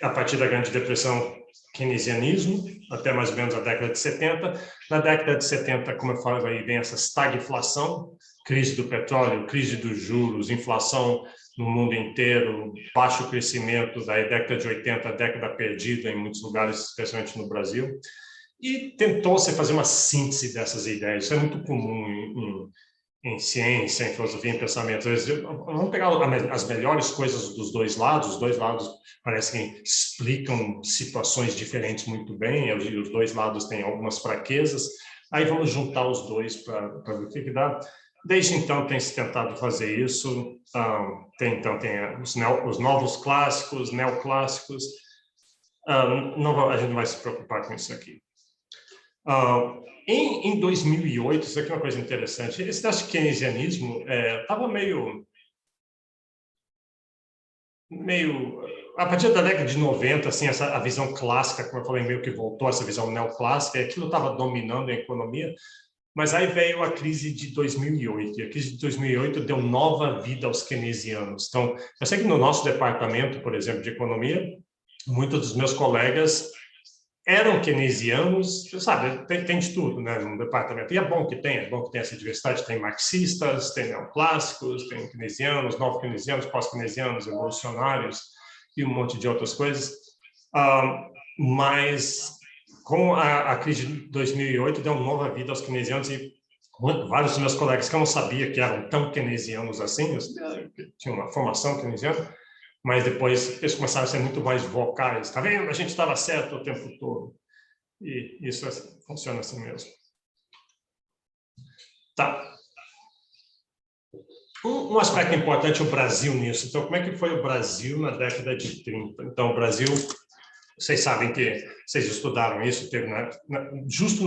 a partir da Grande Depressão, keynesianismo, até mais ou menos a década de 70. Na década de 70, como eu falo, aí vem essa estagflação, crise do petróleo, crise dos juros, inflação no mundo inteiro, baixo crescimento, daí década de 80, década perdida em muitos lugares, especialmente no Brasil. E tentou-se fazer uma síntese dessas ideias. Isso é muito comum em ciência, em filosofia, em pensamento. Vamos pegar as melhores coisas dos dois lados. Os dois lados parecem que explicam situações diferentes muito bem. E os dois lados têm algumas fraquezas. Aí vamos juntar os dois para ver o que dá. Desde então tem se tentado fazer isso. Tem os novos clássicos, neoclássicos. A gente não vai se preocupar com isso aqui. Em 2008, isso aqui é uma coisa interessante, esse keynesianismo estava meio... A partir da década de 90, assim, a visão clássica, como eu falei, meio que voltou, essa visão neoclássica, e aquilo estava dominando a economia, mas aí veio a crise de 2008, e a crise de 2008 deu nova vida aos keynesianos. Então, eu sei que no nosso departamento, por exemplo, de economia, muitos dos meus colegas eram keynesianos, sabe, tem de tudo, né, no departamento. E é bom que tenha essa diversidade, tem marxistas, tem neoclássicos, tem keynesianos, neo-keynesianos, pós-keynesianos, evolucionários e um monte de outras coisas. Mas com a crise de 2008 deu uma nova vida aos keynesianos e vários dos meus colegas que eu não sabia que eram tão keynesianos assim, tinha uma formação keynesiana, mas depois eles começaram a ser muito mais vocais. Está vendo? A gente estava certo o tempo todo. E isso funciona assim mesmo. Tá. Um aspecto importante é o Brasil nisso. Então, como é que foi o Brasil na década de 30? Então, o Brasil, vocês sabem que vocês estudaram isso, teve justo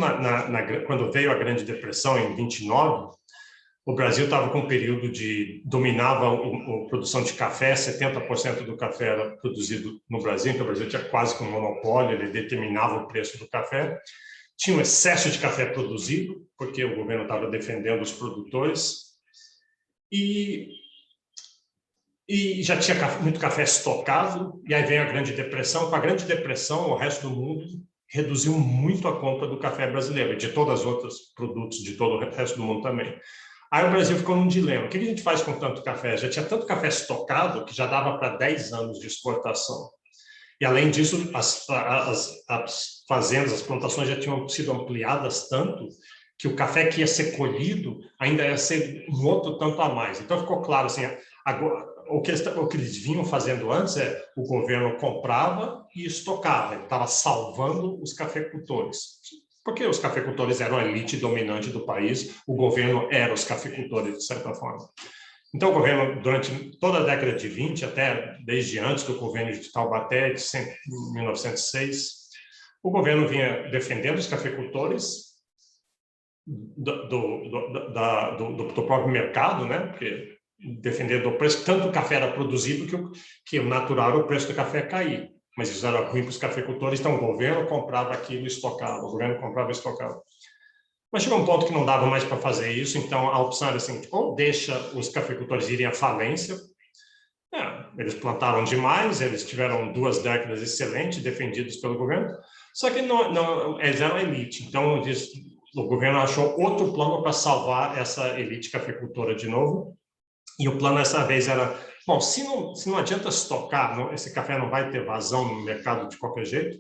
quando veio a Grande Depressão, em 29, o Brasil estava com um período dominava a produção de café, 70% do café era produzido no Brasil, então o Brasil tinha quase que um monopólio, ele determinava o preço do café. Tinha um excesso de café produzido, porque o governo estava defendendo os produtores, e já tinha muito café estocado, e aí vem a Grande Depressão. Com a Grande Depressão, o resto do mundo reduziu muito a compra do café brasileiro, e de todos os outros produtos de todo o resto do mundo também. Aí o Brasil ficou num dilema. O que a gente faz com tanto café? Já tinha tanto café estocado que já dava para 10 anos de exportação. E, além disso, as fazendas, as plantações já tinham sido ampliadas tanto que o café que ia ser colhido ainda ia ser um outro tanto a mais. Então, ficou claro, assim, agora, o que eles vinham fazendo antes o governo comprava e estocava. Ele estava salvando os cafeicultores. Porque os cafeicultores eram a elite dominante do país, o governo era os cafeicultores, de certa forma. Então, o governo, durante toda a década de 20, até desde antes do governo de Taubaté, de 1906, o governo vinha defendendo os cafeicultores do próprio mercado, né? Porque defender do preço, tanto o café era produzido que o natural era o preço do café cair. Mas isso era ruim para os cafeicultores, então o governo comprava aquilo e estocava, o governo comprava e estocava. Mas chegou um ponto que não dava mais para fazer isso, então a opção era assim, ou deixa os cafeicultores irem à falência, eles plantaram demais, eles tiveram 2 décadas excelentes, defendidos pelo governo, só que eles eram elite, então o governo achou outro plano para salvar essa elite cafeicultora de novo, e o plano dessa vez era, bom, se não adianta estocar, esse café não vai ter vazão no mercado de qualquer jeito,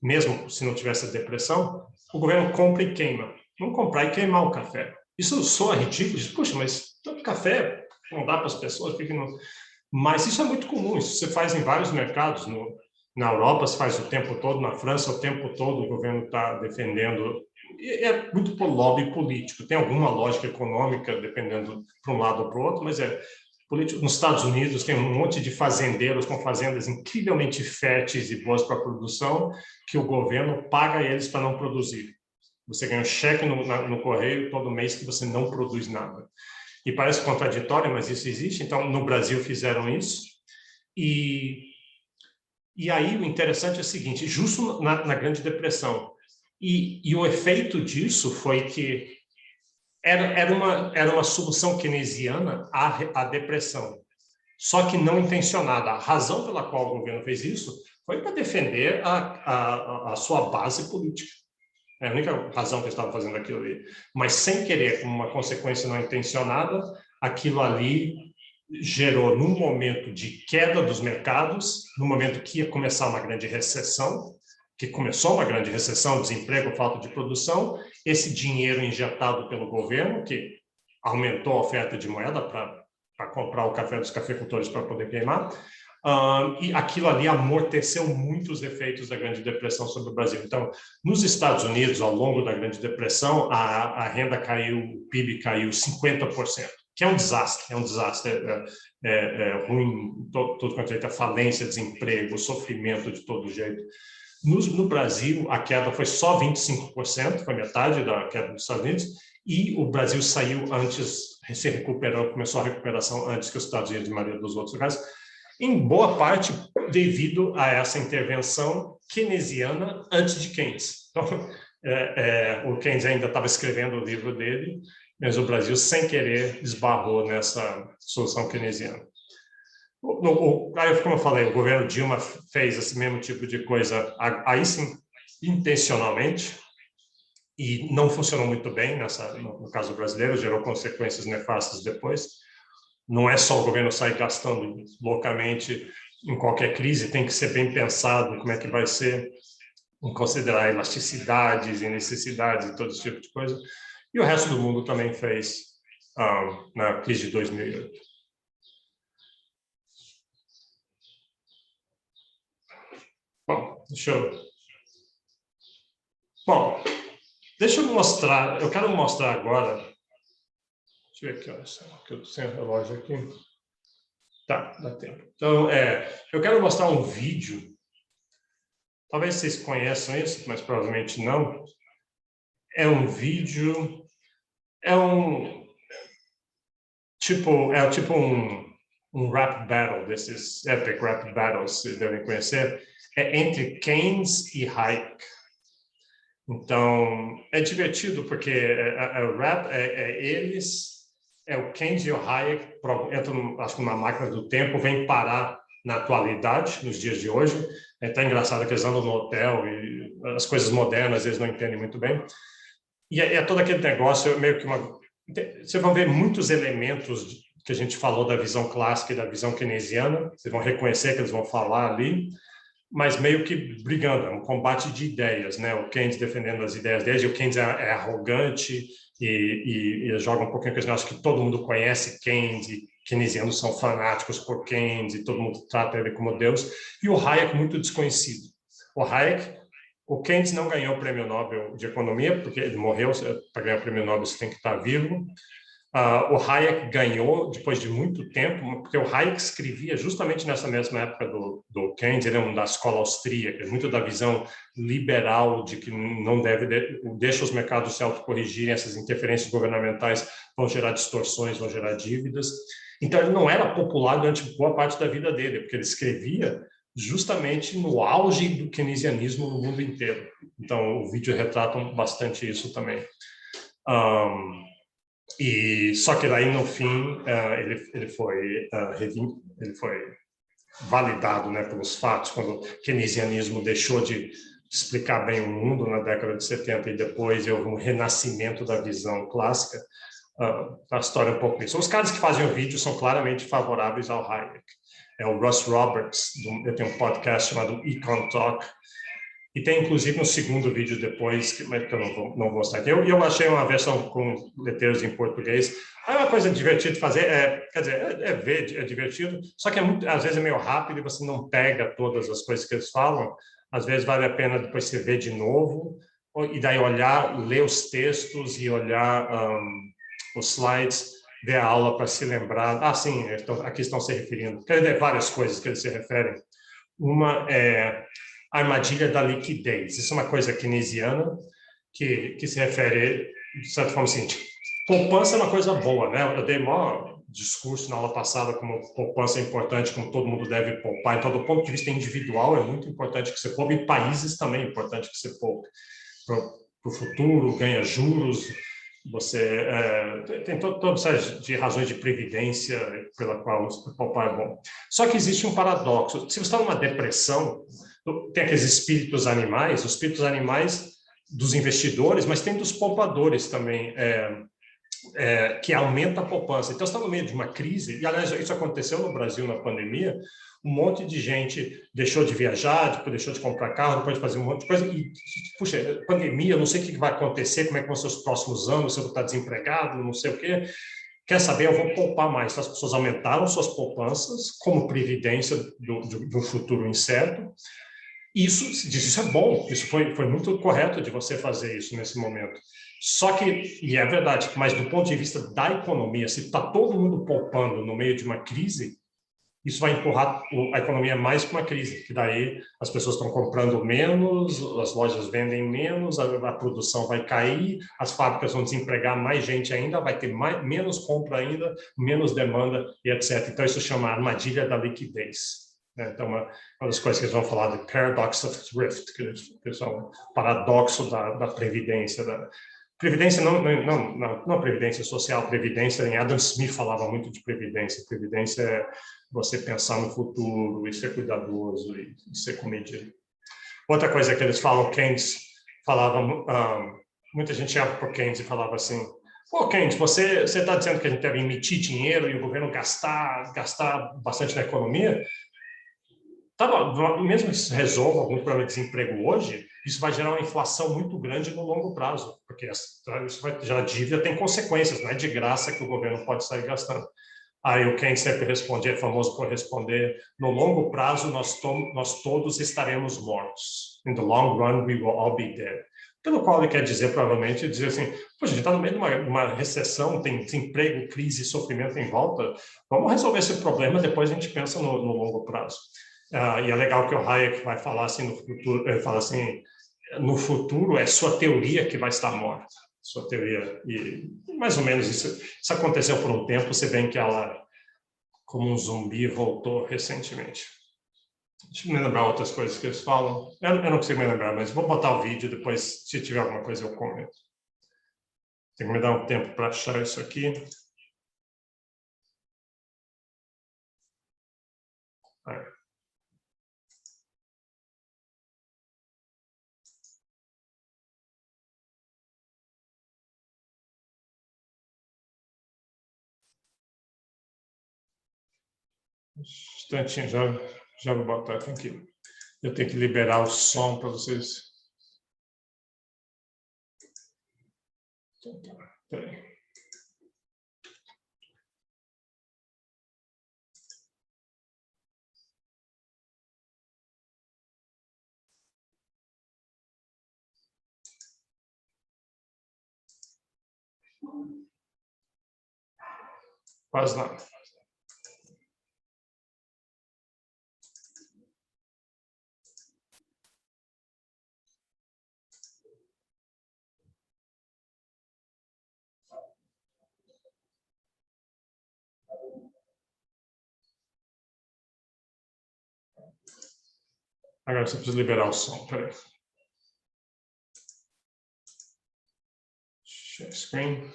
mesmo se não tivesse depressão, o governo compra e queima. Vamos comprar e queimar o café. Isso soa ridículo, puxa, mas tanto café não dá para as pessoas, por que não... Mas isso é muito comum, isso se faz em vários mercados. Na Europa se faz o tempo todo, na França o tempo todo o governo está defendendo. É muito por lobby político, tem alguma lógica econômica, dependendo para um lado ou para o outro, mas é político. Nos Estados Unidos tem um monte de fazendeiros com fazendas incrivelmente férteis e boas para a produção, que o governo paga eles para não produzir. Você ganha um cheque no correio todo mês que você não produz nada. E parece contraditório, mas isso existe. Então, no Brasil fizeram isso. E aí o interessante é o seguinte, justo na Grande Depressão. E o efeito disso foi que era uma solução keynesiana à depressão, só que não intencionada. A razão pela qual o governo fez isso foi para defender a sua base política. É a única razão que eles estavam fazendo aquilo ali. Mas, sem querer, como uma consequência não intencionada, aquilo ali gerou, num momento de queda dos mercados, no momento que ia começar uma grande recessão, que começou uma grande recessão, desemprego, falta de produção, esse dinheiro injetado pelo governo, que aumentou a oferta de moeda para comprar o café dos cafeicultores para poder queimar, e aquilo ali amorteceu muitos efeitos da Grande Depressão sobre o Brasil. Então, nos Estados Unidos, ao longo da Grande Depressão, a renda caiu, o PIB caiu 50%, que é um desastre, ruim, todo quanto é falência, desemprego, sofrimento de todo jeito. No Brasil, a queda foi só 25%, foi metade da queda dos Estados Unidos, e o Brasil saiu antes, se recuperou, começou a recuperação antes que os Estados Unidos e a maioria dos outros lugares, em boa parte devido a essa intervenção keynesiana antes de Keynes. Então, o Keynes ainda estava escrevendo o livro dele, mas o Brasil, sem querer, esbarrou nessa solução keynesiana. Aí, como eu falei, o governo Dilma fez esse mesmo tipo de coisa, aí sim, intencionalmente, e não funcionou muito bem, no caso brasileiro, gerou consequências nefastas depois. Não é só o governo sair gastando loucamente em qualquer crise, tem que ser bem pensado como é que vai ser, em considerar elasticidades e necessidades e todo esse tipo de coisa. E o resto do mundo também fez na crise de 2008. Bom, deixa eu mostrar, eu quero mostrar agora, deixa eu ver aqui, olha, que eu estou sem o relógio aqui. Tá, dá tempo. Então, eu quero mostrar um vídeo, talvez vocês conheçam isso, mas provavelmente não. É um vídeo, tipo um rap battle, desses epic rap battles, vocês devem conhecer, entre Keynes e Hayek. Então, é divertido, porque o rap eles, o Keynes e o Hayek entram, acho que numa máquina do tempo, vêm parar na atualidade, nos dias de hoje. É tão engraçado que eles andam no hotel e as coisas modernas eles não entendem muito bem. E é todo aquele negócio, meio que vocês vão ver muitos elementos que a gente falou da visão clássica e da visão keynesiana, vocês vão reconhecer que eles vão falar ali, mas meio que brigando, é um combate de ideias, né? O Keynes defendendo as ideias dele, e o Keynes é arrogante e joga um pouquinho com esse negócio que todo mundo conhece Keynes, e keynesianos são fanáticos por Keynes, e todo mundo trata ele como Deus, e o Hayek muito desconhecido. O Keynes não ganhou o Prêmio Nobel de Economia, porque ele morreu, para ganhar o Prêmio Nobel você tem que estar vivo. O Hayek ganhou depois de muito tempo, porque o Hayek escrevia justamente nessa mesma época do Keynes, ele é da escola austríaca, muito da visão liberal de que não deixa os mercados se autocorrigirem, essas interferências governamentais vão gerar distorções, vão gerar dívidas. Então, ele não era popular durante boa parte da vida dele, porque ele escrevia justamente no auge do keynesianismo no mundo inteiro. Então, o vídeo retrata bastante isso também. E só que daí, no fim, ele foi validado, né, pelos fatos, quando o keynesianismo deixou de explicar bem o mundo na década de 70 e depois houve um renascimento da visão clássica. A história é um pouco isso. Os caras que fazem o vídeo são claramente favoráveis ao Hayek. É o Russ Roberts, eu tenho um podcast chamado Econ Talk, e tem inclusive um segundo vídeo depois, que eu não vou mostrar aqui. Eu achei uma versão com letreiros em português. É uma coisa divertida de fazer, quer dizer, ver, é divertido, só que às vezes é meio rápido e você não pega todas as coisas que eles falam. Às vezes vale a pena depois você ver de novo, e daí olhar, ler os textos e olhar os slides, ver a aula para se lembrar. Ah, sim, aqui estão se referindo. Quer dizer, várias coisas que eles se referem. Uma é a armadilha da liquidez. Isso é uma coisa keynesiana que se refere, de certa forma, assim, poupança é uma coisa boa, né? Eu dei maior discurso na aula passada como poupança é importante, como todo mundo deve poupar. Então, do ponto de vista individual, é muito importante que você poupe, e países também é importante que você poupe. Para o futuro, ganha juros, você tem todas as razões de previdência pela qual poupar é bom. Só que existe um paradoxo. Se você está numa depressão, tem aqueles espíritos animais, os espíritos animais dos investidores, mas tem dos poupadores também, que aumenta a poupança. Então, você está no meio de uma crise, e aliás, isso aconteceu no Brasil na pandemia, um monte de gente deixou de viajar, depois deixou de comprar carro, depois de fazer um monte de coisa, e, puxa, pandemia, eu não sei o que vai acontecer, como é que vão ser os próximos anos, se eu vou estar desempregado, não sei o quê. Quer saber, eu vou poupar mais. Então, as pessoas aumentaram suas poupanças como previdência do futuro incerto. Isso é bom, isso foi muito correto de você fazer isso nesse momento. Só que, e é verdade, mas do ponto de vista da economia, se está todo mundo poupando no meio de uma crise, isso vai empurrar a economia mais para uma crise, que daí as pessoas estão comprando menos, as lojas vendem menos, a produção vai cair, as fábricas vão desempregar mais gente ainda, vai ter menos compra ainda, menos demanda e etc. Então, isso chama armadilha da liquidez. Então, uma das coisas que eles vão falar de paradox of thrift, que são o paradoxo da previdência. Previdência não previdência social, previdência, em Adam Smith falava muito de previdência. Previdência é você pensar no futuro e ser cuidadoso e ser comedido. Outra coisa que eles falam, Keynes falava, muita gente chegava para o Keynes e falava assim, pô, Keynes, você está dizendo que a gente deve emitir dinheiro e o governo gastar bastante na economia? Tá bom, mesmo que isso resolva algum problema de desemprego hoje, isso vai gerar uma inflação muito grande no longo prazo, porque isso vai gerar dívida, tem consequências, não é de graça que o governo pode sair gastando. Aí o Keynes sempre respondia, é famoso por responder, no longo prazo nós todos estaremos mortos. In the long run, we will all be dead. Pelo qual ele quer dizer, provavelmente, dizer assim, poxa, a gente está no meio de uma recessão, tem desemprego, crise, sofrimento em volta, vamos resolver esse problema, depois a gente pensa no longo prazo. E é legal que o Hayek vai falar assim no futuro, ele fala assim, no futuro é sua teoria que vai estar morta, sua teoria, e mais ou menos isso aconteceu por um tempo, você vê que ela, como um zumbi, voltou recentemente. Deixa eu me lembrar outras coisas que eles falam, eu não consigo me lembrar, mas vou botar o vídeo, depois, se tiver alguma coisa eu comento. Tem que me dar um tempo para achar isso aqui. Um instantinho, já vou botar aqui. Eu tenho que liberar o som para vocês. Peraí. Quase nada. Agora você precisa liberar o som, peraí. Share screen.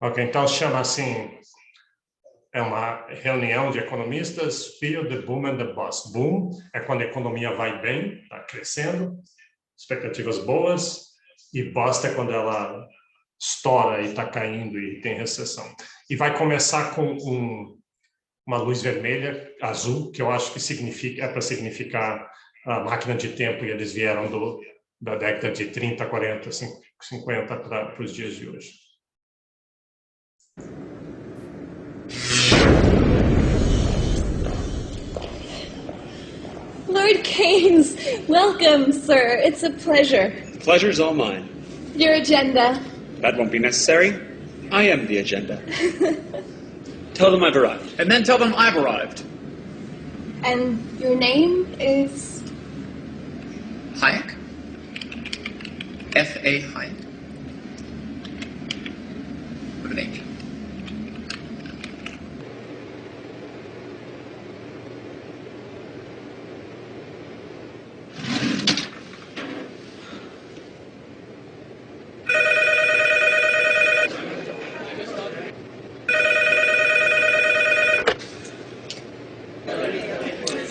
Ok, então chama assim, é uma reunião de economistas, Fear the Boom and the Bust. Boom é quando a economia vai bem, está crescendo, expectativas boas, e bust é quando ela estoura e está caindo e tem recessão. E vai começar com uma luz vermelha, azul, que eu acho que é para significar a máquina de tempo, e eles vieram da década de 30, 40, 50 para os dias de hoje. Lord Keynes, welcome, sir. It's a pleasure. The pleasure's all mine. Your agenda. That won't be necessary. I am the agenda. Tell them I've arrived. And then tell them I've arrived. And your name is? Hayek? F.A. Hayek. What an H.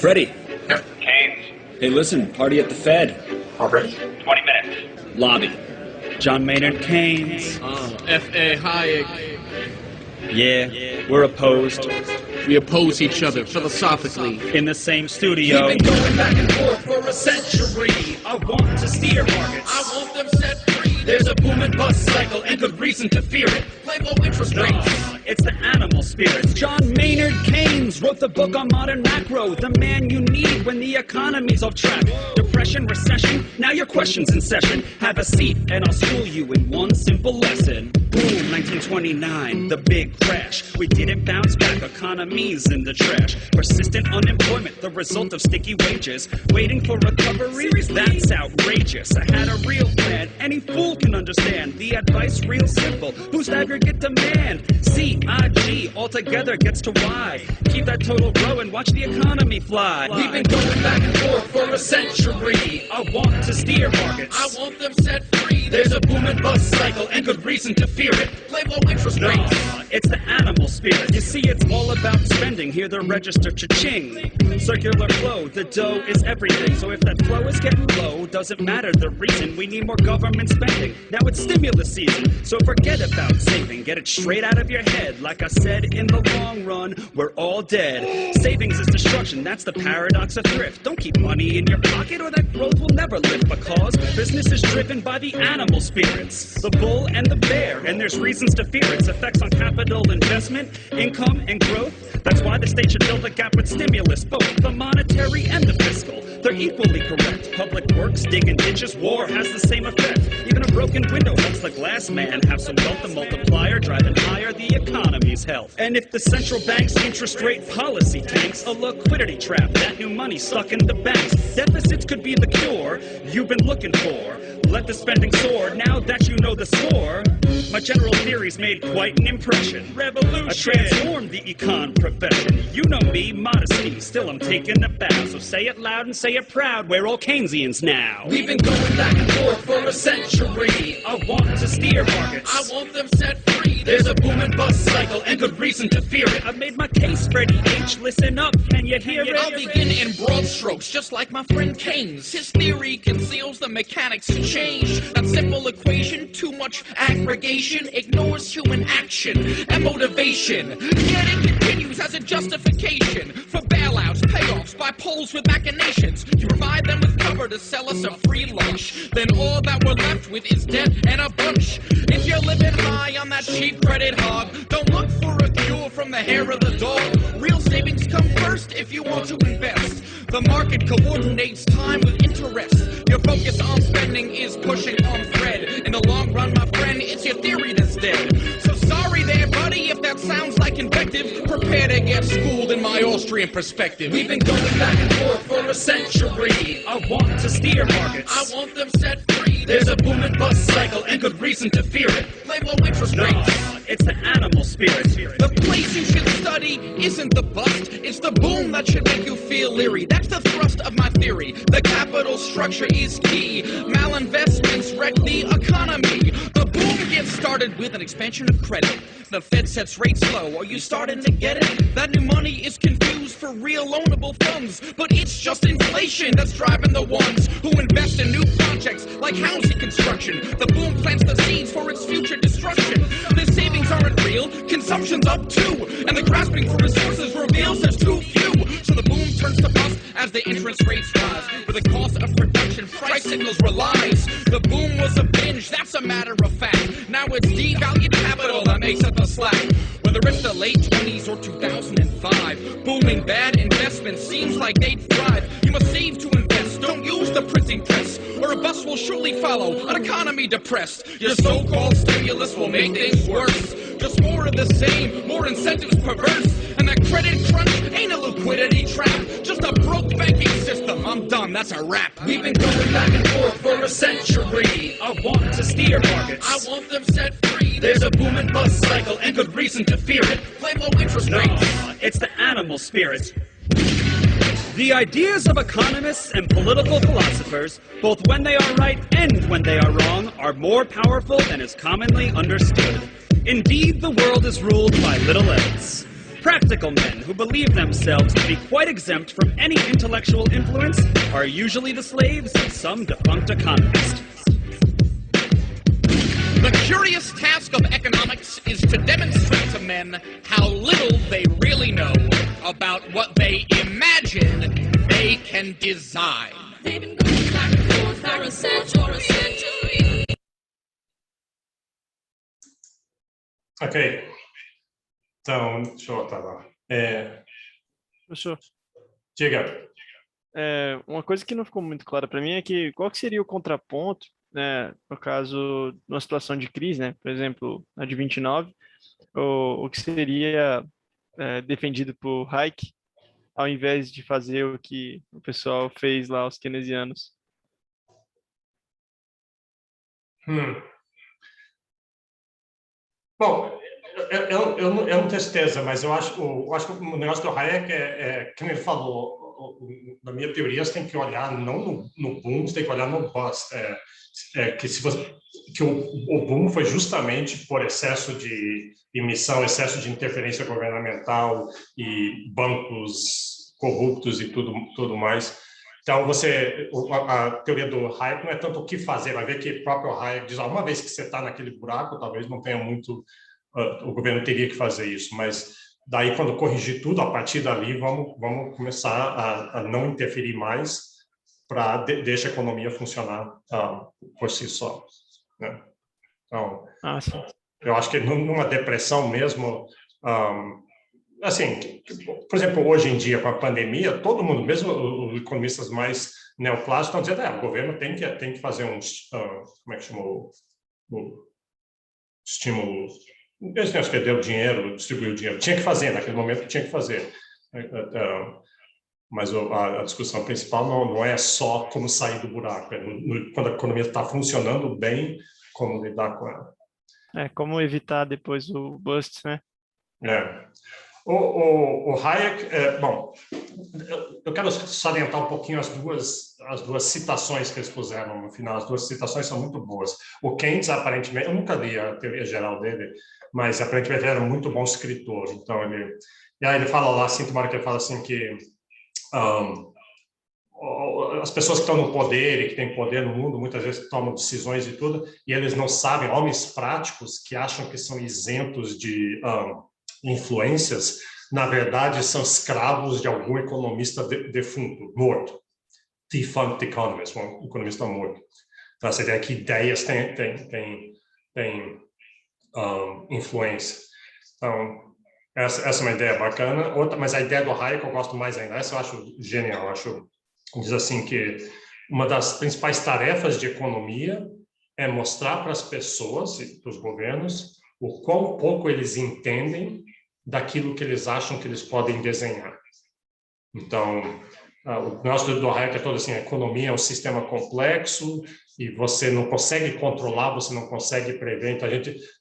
Freddie. Yep. Keynes, Hey, listen, party at the Fed. Already? 20 minutes. Lobby. John Maynard Keynes. F.A. Hayek. Yeah, we're opposed. We oppose each other philosophically. In the same studio. We've been going back and forth for a century. I want to steer markets. I want them set free. There's a boom and bust cycle and good reason to fear it. Play low interest rates. It's the animal spirits. John Maynard Keynes wrote the book on modern macro. The man you need when the economy's off track. Depression, recession, now your question's in session. Have a seat and I'll school you in one simple lesson. Boom, 1929, the big crash. We didn't bounce back, economy's in the trash. Persistent unemployment, the result of sticky wages. Waiting for recovery, that's outrageous. I had a real plan, any fool can understand. The advice real simple, whose aggregate demand? C-I-G, altogether gets to Y. Keep that total growing, watch the economy fly. We've been going back and forth for a century. I want to steer markets. I want them set free. There's a boom and bust cycle and good reason to fear it. Play low interest rates. It's the animal spirit. You see, it's all about spending. Hear the register cha-ching. Circular flow, the dough is everything. So if that flow is getting low, doesn't matter the reason. We need more government spending. Now it's stimulus season, so forget about saving. Get it straight out of your head. Like I said, in the long run, we're all dead. Savings is destruction, that's the paradox of thrift. Don't keep money in your pocket or that growth will never lift. Because business is driven by the animal spirits. The bull and the bear, and there's reasons to fear its effects on capital investment, income, and growth. That's why the state should fill the gap with stimulus, both the monetary and the fiscal. They're equally correct. Public works, digging ditches, war has the same effect. Even a broken window helps the glass man have some wealth. The multiplier driving higher the economy's health. And if the central bank's interest rate policy tanks, a liquidity trap, that new money stuck in the banks. Deficits could be the cure you've been looking for. Let the spending soar, now that you know the score. My general theories made quite an impression. Revolution! I transformed the econ profession. You know me, modesty, still I'm taking a bow. So say it loud and say it proud, we're all Keynesians now. We've been going back and forth for a century. I want to steer markets. I want them set free. There's a boom and bust cycle and good reason to fear it. I've made my case, Freddie H. Listen up, can you hear it? I'll begin in broad strokes, just like my friend Keynes. His theory conceals the mechanics of change. That simple equation, too much aggregation, ignores human action and motivation. Yet it continues as a justification for bailouts, payoffs by poles with machinations. You provide them with cover to sell us a free lunch. Then all that we're left with is debt and a bunch. If you're living high on that cheap credit hog, don't look for a cure from the hair of the dog. Real savings come first if you want to invest. The market coordinates time with interest. Your focus on spending is pushing on thread. In the long run, my friend, it's your theory that's dead. So sorry there, buddy, if that sounds like invective. Prepare to get schooled in my my Austrian perspective. We've been going back and forth for a century. I want to steer markets. I want them set free. There's a boom and bust cycle and good reason to fear it. Play low interest No, rates. it's the animal spirit. The place you should study isn't the bust, it's the boom that should make you feel leery. That's the thrust of my theory. The capital structure is key. Malinvestments wreck the economy. The boom gets started with an expansion of credit. The Fed sets rates low. Are you starting to get it? That new money is confused for real loanable funds. But it's just inflation that's driving the ones who invest in new projects like housing construction. The boom plants the seeds for its future destruction. The savings aren't real, consumption's up too. And the grasping for resources reveals there's too few. So the boom turns to bust as the interest rates rise. With the cost of production, price signals relies. The boom was a binge, that's a matter of fact. Now it's devalued capital that makes up the slack. Whether it's the late 20s or 2005, booming bad investments seems like they'd thrive. You must save to invest, don't use the printing press, or a bust will surely follow, an economy depressed. Your so-called stimulus will make things worse. Just more of the same, more incentives perverse. And that credit crunch ain't a liquidity trap, just a broke banking system. I'm done, that's a wrap. We've been going back and forth for a century. I want to steer markets. I want them set free. There's a boom and bust cycle and good reason to fear it. Play low interest No, rates. it's the animal spirit. The ideas of economists and political philosophers, both when they are right and when they are wrong, are more powerful than is commonly understood. Indeed, the world is ruled by little else. Practical men who believe themselves to be quite exempt from any intellectual influence are usually the slaves of some defunct economist. The curious task of economics is to demonstrate to men how little they really know about what they imagine they can design. They've been going back and forth for a century. Ok. Então, deixa eu voltar lá. Professor, Diga. uma coisa que não ficou muito clara para mim é que qual que seria o contraponto, né, no caso, numa situação de crise, né, por exemplo, na de 29, o que seria defendido por Hayek, ao invés de fazer o que o pessoal fez lá, os keynesianos. Bom, eu não tenho certeza, mas eu acho que o negócio do Hayek como ele falou, na minha teoria, você tem que olhar não no boom, você tem que olhar no bust. Que o boom foi justamente por excesso de emissão, excesso de interferência governamental e bancos corruptos e tudo mais. Então, a teoria do Hayek não é tanto o que fazer, vai ver que o próprio Hayek diz, uma vez que você está naquele buraco, talvez não tenha muito, o governo teria que fazer isso, mas daí quando corrigir tudo, a partir dali vamos começar a não interferir mais para deixar a economia funcionar por si só, né? Então, sim. eu acho que numa depressão mesmo, assim, por exemplo, hoje em dia, com a pandemia, todo mundo, mesmo os economistas mais neoclássicos, estão dizendo o governo tem que fazer como é que chama o estímulo, eles têm que deu dinheiro, distribuir o dinheiro, tinha que fazer, naquele momento tinha que fazer. Mas a discussão principal não é só como sair do buraco, quando a economia está funcionando bem, como lidar com ela. Como evitar depois o bust, né? O Hayek, bom, eu quero salientar um pouquinho as duas citações que eles puseram no final. As duas citações são muito boas. O Keynes, aparentemente, eu nunca li a teoria geral dele, mas aparentemente ele era um muito bom escritor. Então, ele fala lá, assim, tomara que ele fala assim que as pessoas que estão no poder e que têm poder no mundo, muitas vezes tomam decisões e tudo, e eles não sabem, homens práticos que acham que são isentos de influências, na verdade são escravos de algum economista defunto, morto. Defunct economist, um economista morto. Então, essa ideia que ideias têm influência. Então, essa é uma ideia bacana. Mas a ideia do Hayek eu gosto mais ainda. Essa eu acho genial. Diz assim que uma das principais tarefas de economia é mostrar para as pessoas e para os governos o quão pouco eles entendem daquilo que eles acham que eles podem desenhar. Então, o nosso do Hayek é todo assim, a economia é um sistema complexo e você não consegue controlar, você não consegue prever. Então,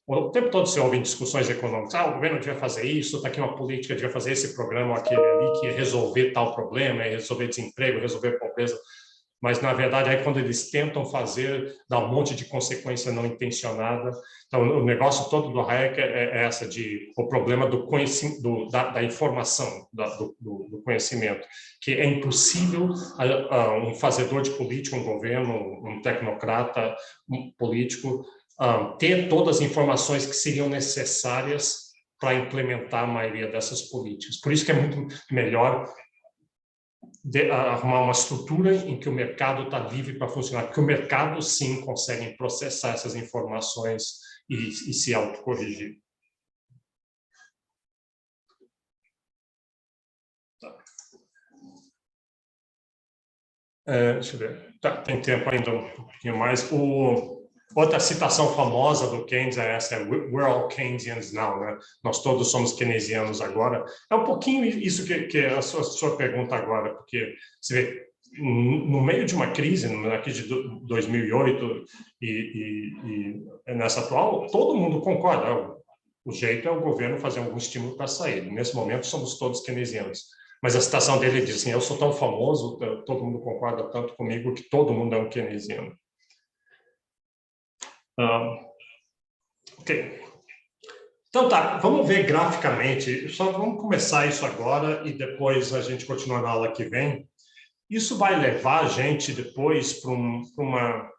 o tempo todo se ouve em discussões econômicas, o governo devia fazer isso, está aqui uma política, devia fazer esse programa, aquele ali, que ia resolver tal problema, ia resolver desemprego, resolver pobreza. Mas, na verdade, aí quando eles tentam fazer, dá um monte de consequência não intencionada. Então, o negócio todo do Hayek é essa o problema do conhecimento, da informação, do conhecimento, que é impossível um fazedor de política, um governo, um tecnocrata, um político, ter todas as informações que seriam necessárias para implementar a maioria dessas políticas. Por isso que é muito melhor arrumar uma estrutura em que o mercado está livre para funcionar, porque o mercado, sim, consegue processar essas informações e se autocorrigir. Tá. Deixa eu ver. Tá, tem tempo ainda um pouquinho mais. Outra citação famosa do Keynes é essa, we're all Keynesians now, né? Nós todos somos keynesianos agora. É um pouquinho isso que é a sua pergunta agora, porque você vê, no meio de uma crise, na crise de 2008 e nessa atual, todo mundo concorda. O jeito é o governo fazer algum estímulo para sair. Nesse momento, somos todos keynesianos. Mas a citação dele diz assim, eu sou tão famoso, todo mundo concorda tanto comigo que todo mundo é um keynesiano. Ok. Então tá, vamos ver graficamente. Só vamos começar isso agora e depois a gente continua na aula que vem. Isso vai levar a gente depois para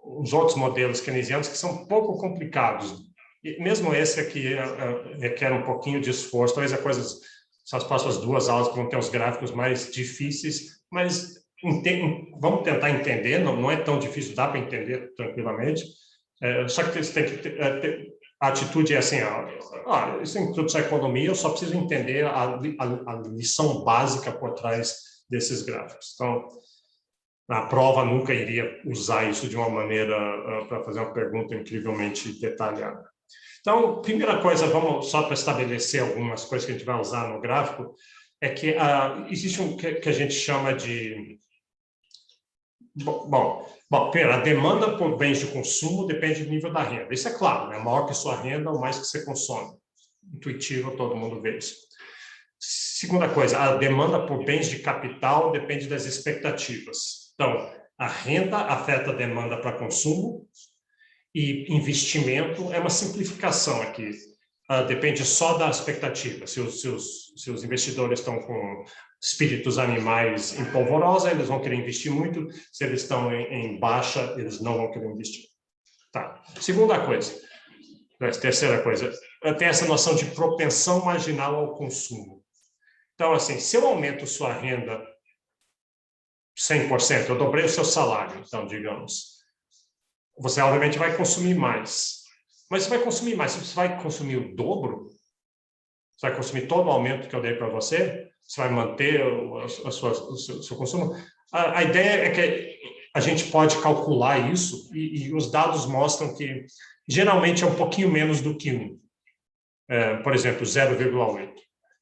os outros modelos keynesianos que são um pouco complicados. E mesmo esse aqui requer um pouquinho de esforço. Talvez essas próximas 2 aulas vão ter os gráficos mais difíceis, mas vamos tentar entender. Não é tão difícil, dá para entender tranquilamente. Só que você tem que ter a atitude é assim, isso inclui a economia, eu só preciso entender a lição básica por trás desses gráficos. Então, a prova nunca iria usar isso de uma maneira para fazer uma pergunta incrivelmente detalhada. Então, primeira coisa, vamos só para estabelecer algumas coisas que a gente vai usar no gráfico, é que existe que a gente chama de... Bom, primeiro, a demanda por bens de consumo depende do nível da renda. Isso é claro, né? Maior que a sua renda, o mais que você consome. Intuitivo, todo mundo vê isso. Segunda coisa, a demanda por bens de capital depende das expectativas. Então, a renda afeta a demanda para consumo e investimento é uma simplificação aqui. Depende só da expectativa. Se os investidores estão com espíritos animais em polvorosa, eles vão querer investir muito. Se eles estão em baixa, eles não vão querer investir. Tá. Segunda coisa, terceira coisa, tem essa noção de propensão marginal ao consumo. Então, assim, se eu aumento sua renda 100%, eu dobrei o seu salário, então, digamos, você obviamente vai consumir mais. Mas você vai consumir mais, você vai consumir o dobro, você vai consumir todo o aumento que eu dei para você, você vai manter o seu consumo. A ideia é que a gente pode calcular isso e os dados mostram que geralmente é um pouquinho menos do que 1. Por exemplo, 0,8.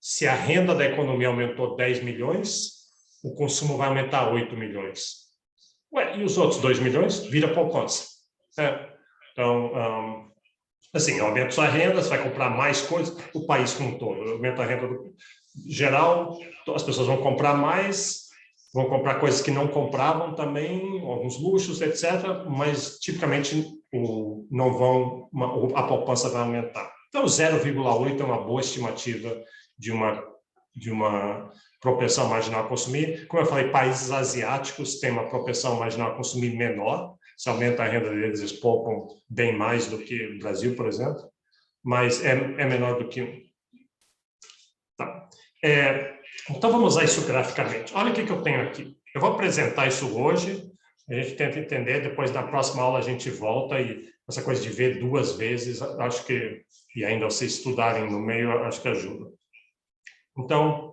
Se a renda da economia aumentou 10 milhões, o consumo vai aumentar 8 milhões. E os outros 2 milhões? Vira poupança. Então, assim, aumenta sua renda, você vai comprar mais coisas, o país como um todo. Aumenta a renda geral, as pessoas vão comprar mais, vão comprar coisas que não compravam também, alguns luxos, etc., mas tipicamente a poupança vai aumentar. Então, 0,8 é uma boa estimativa de uma propensão marginal a consumir. Como eu falei, países asiáticos têm uma propensão marginal a consumir menor. Se aumenta a renda deles, eles poupam bem mais do que o Brasil, por exemplo, mas é menor do que 1. Tá. Então, vamos usar isso graficamente. Olha o que eu tenho aqui. Eu vou apresentar isso hoje, a gente tenta entender, depois na próxima aula a gente volta e essa coisa de ver 2 vezes, acho que, e ainda vocês estudarem no meio, acho que ajuda. Então,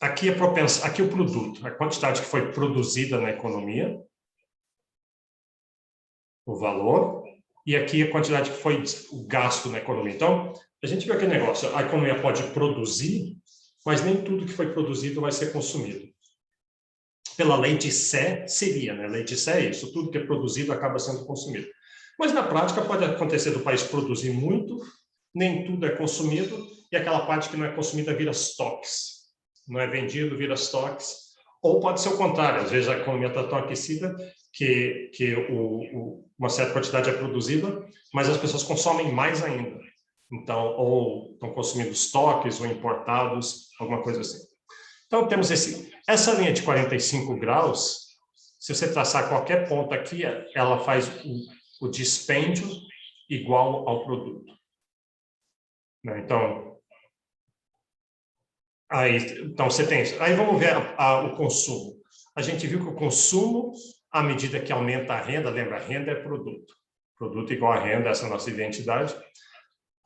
aqui aqui o produto, a quantidade que foi produzida na economia, o valor, e aqui a quantidade que foi o gasto na economia. Então, a gente vê aquele negócio, a economia pode produzir mas nem tudo que foi produzido vai ser consumido. Pela lei de Sé, seria, né? A lei de Sé é isso, tudo que é produzido acaba sendo consumido. Mas na prática pode acontecer do país produzir muito, nem tudo é consumido, e aquela parte que não é consumida vira estoques. Não é vendido, vira estoques. Ou pode ser o contrário, às vezes a economia está tão aquecida que uma certa quantidade é produzida, mas as pessoas consomem mais ainda. Então, ou estão consumindo estoques ou importados, alguma coisa assim. Então, temos essa linha de 45 graus, se você traçar qualquer ponto aqui, ela faz o dispêndio igual ao produto. Então, você tem isso. Aí vamos ver o consumo. A gente viu que o consumo, à medida que aumenta a renda, lembra, a renda é produto. Produto igual a renda, essa é a nossa identidade.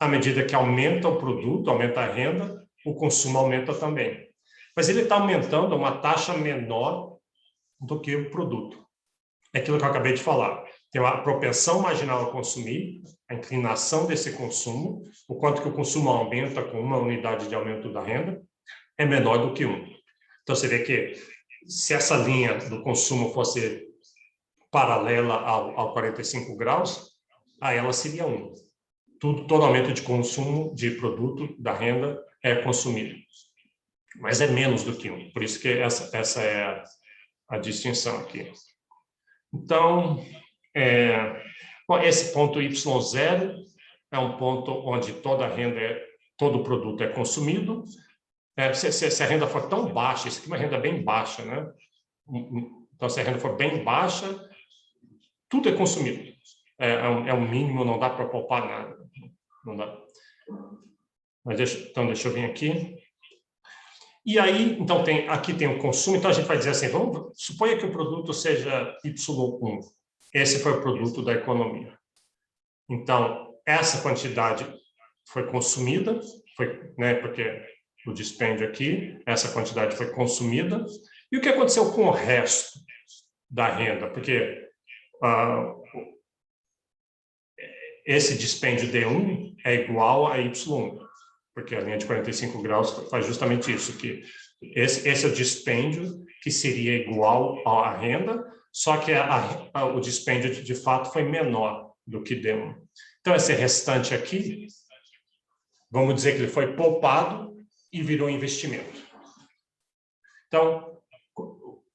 À medida que aumenta o produto, aumenta a renda, o consumo aumenta também. Mas ele está aumentando a uma taxa menor do que o produto. É aquilo que eu acabei de falar. Tem a propensão marginal a consumir, a inclinação desse consumo, o quanto que o consumo aumenta com uma unidade de aumento da renda, é menor do que 1. Então, você vê que se essa linha do consumo fosse paralela ao 45 graus, a ela seria 1. Todo aumento de consumo de produto da renda é consumido. Mas é menos do que 1. Por isso que essa é a distinção aqui. Então, esse ponto Y0 é um ponto onde toda a renda, todo o produto é consumido. Se a renda for tão baixa, isso aqui é uma renda bem baixa, né? Então, se a renda for bem baixa, tudo é consumido. É um mínimo, não dá para poupar nada. Não dá. Mas deixa eu vir aqui. E aí, então, aqui tem o consumo. Então, a gente vai dizer assim, suponha que o produto seja Y1. Esse foi o produto da economia. Então, essa quantidade foi consumida, né, porque o dispêndio aqui, essa quantidade foi consumida. E o que aconteceu com o resto da renda? Porque esse dispêndio D1 é igual a Y1. Porque a linha de 45 graus faz justamente isso, que esse é o dispêndio que seria igual à renda, só que o dispêndio de fato foi menor do que D1. Então, esse restante aqui, vamos dizer que ele foi poupado e virou investimento. Então,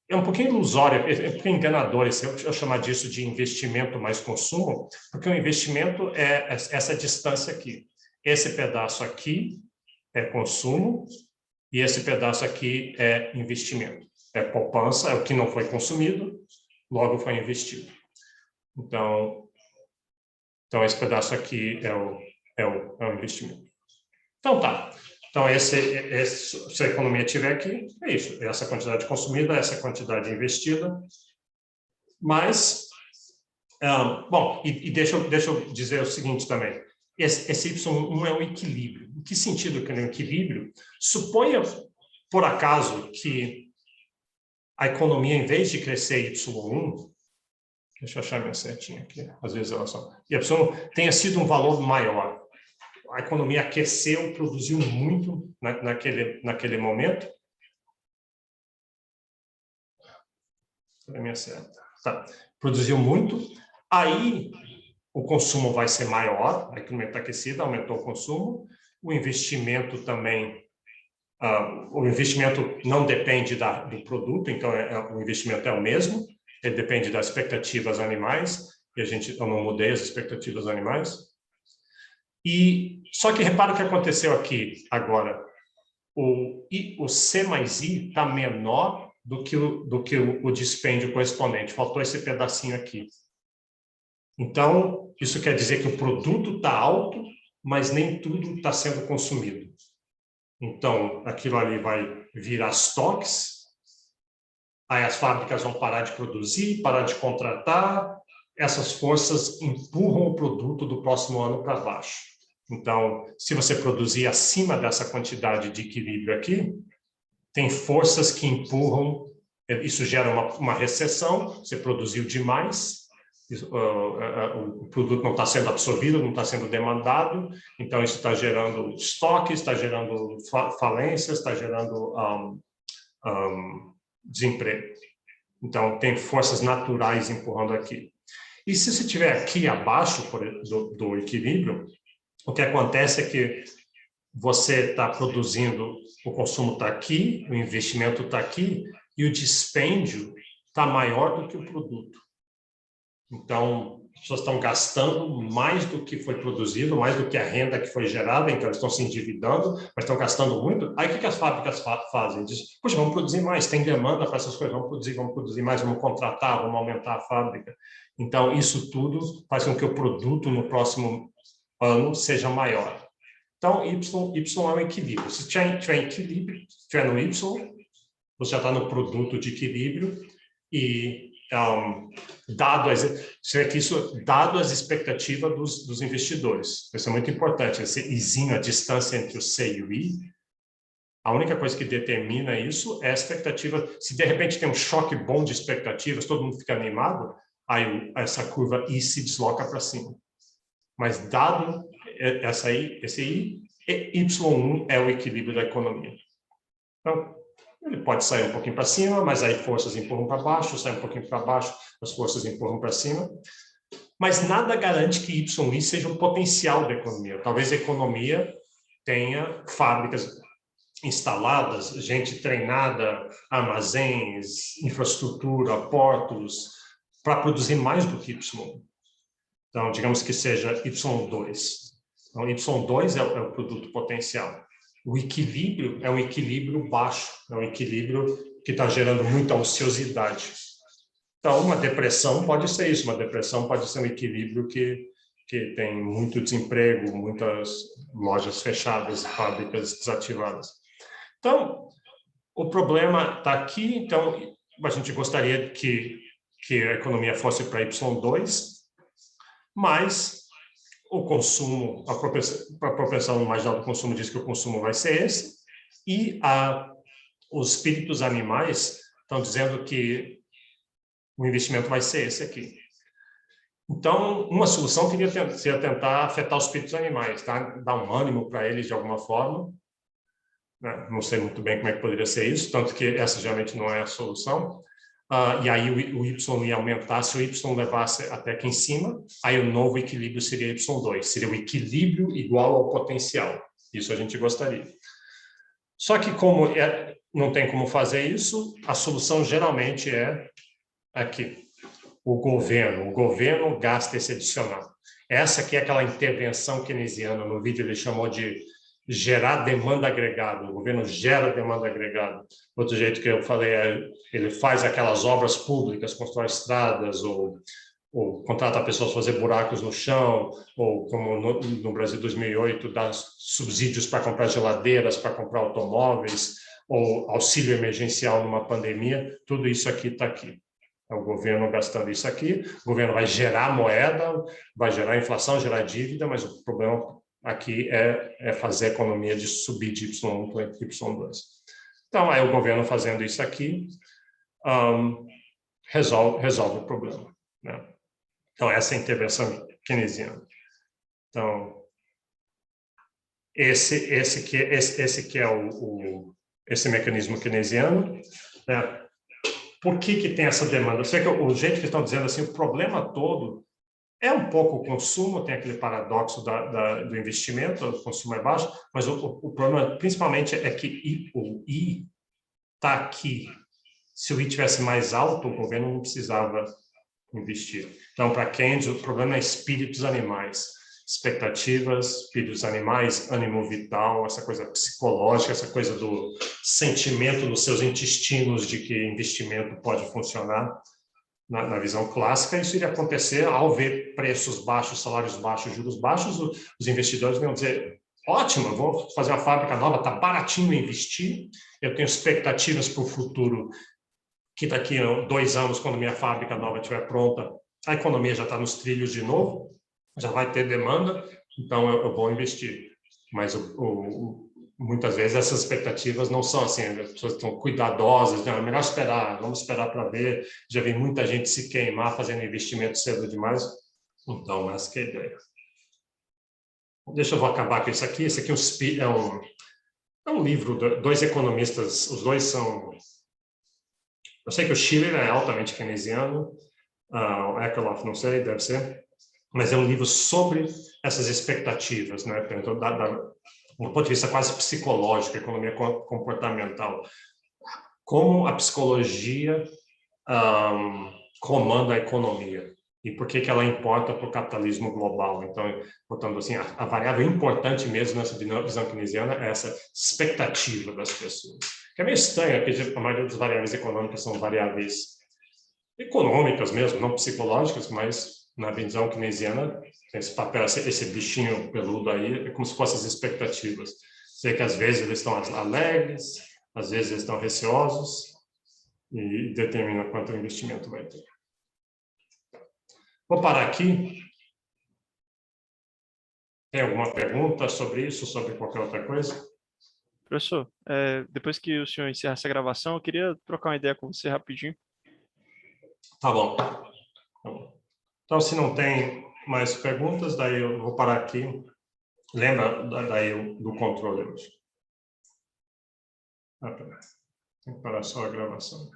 é um pouquinho ilusório, é um pouquinho enganador eu chamar disso de investimento mais consumo, porque o investimento é essa distância aqui. Esse pedaço aqui é consumo e esse pedaço aqui é investimento. É poupança, é o que não foi consumido, logo foi investido. Então esse pedaço aqui é o investimento. Então, tá. Então, se a economia estiver aqui, é isso. Essa quantidade consumida, essa quantidade investida. Mas, bom, e deixa eu dizer o seguinte também. Esse Y1 é um equilíbrio. Em que sentido que ele é um equilíbrio? Suponha, por acaso, que a economia, em vez de crescer Y1, deixa eu achar minha setinha aqui, às vezes ela só... Y1 tenha sido um valor maior. A economia aqueceu, produziu muito naquele momento. Cadê a minha seta? Tá. Produziu muito. Aí... o consumo vai ser maior, a economia está aquecida, aumentou o consumo. O investimento também, o investimento não depende do produto, então o investimento é o mesmo, ele depende das expectativas animais, e eu não mudei as expectativas animais. Só que repara o que aconteceu aqui agora. O C mais I está menor do que o dispêndio correspondente, faltou esse pedacinho aqui. Então, isso quer dizer que o produto está alto, mas nem tudo está sendo consumido. Então, aquilo ali vai virar estoques, aí as fábricas vão parar de produzir, parar de contratar, essas forças empurram o produto do próximo ano para baixo. Então, se você produzir acima dessa quantidade de equilíbrio aqui, tem forças que empurram, isso gera uma recessão, você produziu demais, o produto não está sendo absorvido, não está sendo demandado, então isso está gerando estoque, está gerando falências, está gerando desemprego. Então, tem forças naturais empurrando aqui. E se você estiver aqui abaixo do equilíbrio, o que acontece é que você está produzindo, o consumo está aqui, o investimento está aqui, e o dispêndio está maior do que o produto. Então, as pessoas estão gastando mais do que foi produzido, mais do que a renda que foi gerada, então elas estão se endividando, mas estão gastando muito. Aí o que as fábricas fazem? Dizem, poxa, vamos produzir mais, tem demanda para essas coisas, vamos produzir mais, vamos contratar, vamos aumentar a fábrica. Então, isso tudo faz com que o produto no próximo ano seja maior. Então, Y é um equilíbrio. Se tiver equilíbrio, se estiver no Y, você já está no produto de equilíbrio e dado as expectativas dos investidores. Isso é muito importante, esse izinho, a distância entre o C e o I. A única coisa que determina isso é a expectativa. Se de repente tem um choque bom de expectativas, todo mundo fica animado, aí essa curva I se desloca para cima. Mas dado esse I, Y1 é o equilíbrio da economia. Então, ele pode sair um pouquinho para cima, mas aí forças empurram para baixo, sai um pouquinho para baixo, as forças empurram para cima. Mas nada garante que YI seja o potencial da economia. Talvez a economia tenha fábricas instaladas, gente treinada, armazéns, infraestrutura, portos, para produzir mais do que Y1. Então, digamos que seja Y2. Então, Y2 é o produto potencial. O equilíbrio é um equilíbrio baixo, é um equilíbrio que está gerando muita ociosidade. Então, uma depressão pode ser isso, uma depressão pode ser um equilíbrio que tem muito desemprego, muitas lojas fechadas, fábricas desativadas. Então, o problema está aqui, então a gente gostaria que a economia fosse para Y2, mas o consumo, a propensão marginal do consumo diz que o consumo vai ser esse, e os espíritos animais estão dizendo que o investimento vai ser esse aqui. Então, uma solução seria tentar afetar os espíritos animais, tá? Dar um ânimo para eles de alguma forma. Né? Não sei muito bem como é que poderia ser isso, tanto que essa geralmente não é a solução. E aí o Y ia aumentar, se o Y levasse até aqui em cima, aí o novo equilíbrio seria Y2, seria o equilíbrio igual ao potencial. Isso a gente gostaria. Só que como não tem como fazer isso, a solução geralmente é aqui. O governo gasta esse adicional. Essa aqui é aquela intervenção keynesiana, no vídeo ele chamou de gerar demanda agregada, o governo gera demanda agregada. Outro jeito que eu falei é, ele faz aquelas obras públicas, constrói estradas, ou contrata pessoas para fazer buracos no chão, ou como no Brasil 2008, dá subsídios para comprar geladeiras, para comprar automóveis, ou auxílio emergencial numa pandemia, tudo isso aqui está aqui. É o governo gastando isso aqui, o governo vai gerar moeda, vai gerar inflação, gerar dívida, mas o problema aqui é fazer a economia de subir de Y1 para Y2. Então, aí o governo fazendo isso aqui resolve o problema. Né? Então, essa é a intervenção keynesiana. Então, esse mecanismo keynesiano, né? Por que tem essa demanda? Eu sei que o jeito que estão dizendo assim, o problema todo é um pouco o consumo, tem aquele paradoxo do investimento, o consumo é baixo, mas o problema principalmente é que o I está aqui. Se o I tivesse mais alto, o governo não precisava investir. Então, para Keynes, o problema é espíritos animais, expectativas, espíritos animais, ânimo vital, essa coisa psicológica, essa coisa do sentimento nos seus intestinos de que investimento pode funcionar. Na visão clássica, isso iria acontecer ao ver preços baixos, salários baixos, juros baixos, os investidores vão dizer, ótimo, vou fazer uma fábrica nova, está baratinho investir, eu tenho expectativas para o futuro, que daqui a 2 anos, quando minha fábrica nova estiver pronta, a economia já está nos trilhos de novo, já vai ter demanda, então eu vou investir. Mas muitas vezes essas expectativas não são assim, as pessoas estão cuidadosas, não, é melhor esperar, vamos esperar para ver. Já vi muita gente se queimar fazendo investimento cedo demais, então essa que é a ideia. Deixa eu acabar com isso aqui. Esse aqui é um livro de dois economistas, os dois são... Eu sei que o Schiller é altamente keynesiano, o Eckloff não sei, deve ser, mas é um livro sobre essas expectativas, né? Então, do ponto de vista quase psicológico, economia comportamental. Como a psicologia comanda a economia e por que ela importa para o capitalismo global. Então, botando assim, a variável importante mesmo nessa visão keynesiana é essa expectativa das pessoas. Que é meio estranho, porque a maioria das variáveis econômicas são variáveis econômicas mesmo, não psicológicas, mas na visão keynesiana tem esse papel, esse bichinho peludo aí, é como se fossem as expectativas. Sei que às vezes eles estão alegres, às vezes eles estão receosos, e determina quanto investimento vai ter. Vou parar aqui. Tem alguma pergunta sobre isso, sobre qualquer outra coisa? Professor, depois que o senhor encerrar essa gravação, eu queria trocar uma ideia com você rapidinho. Tá bom. Tá bom. Então, se não tem mais perguntas, daí eu vou parar aqui. Lembra daí do controle hoje. Tem que parar só a gravação.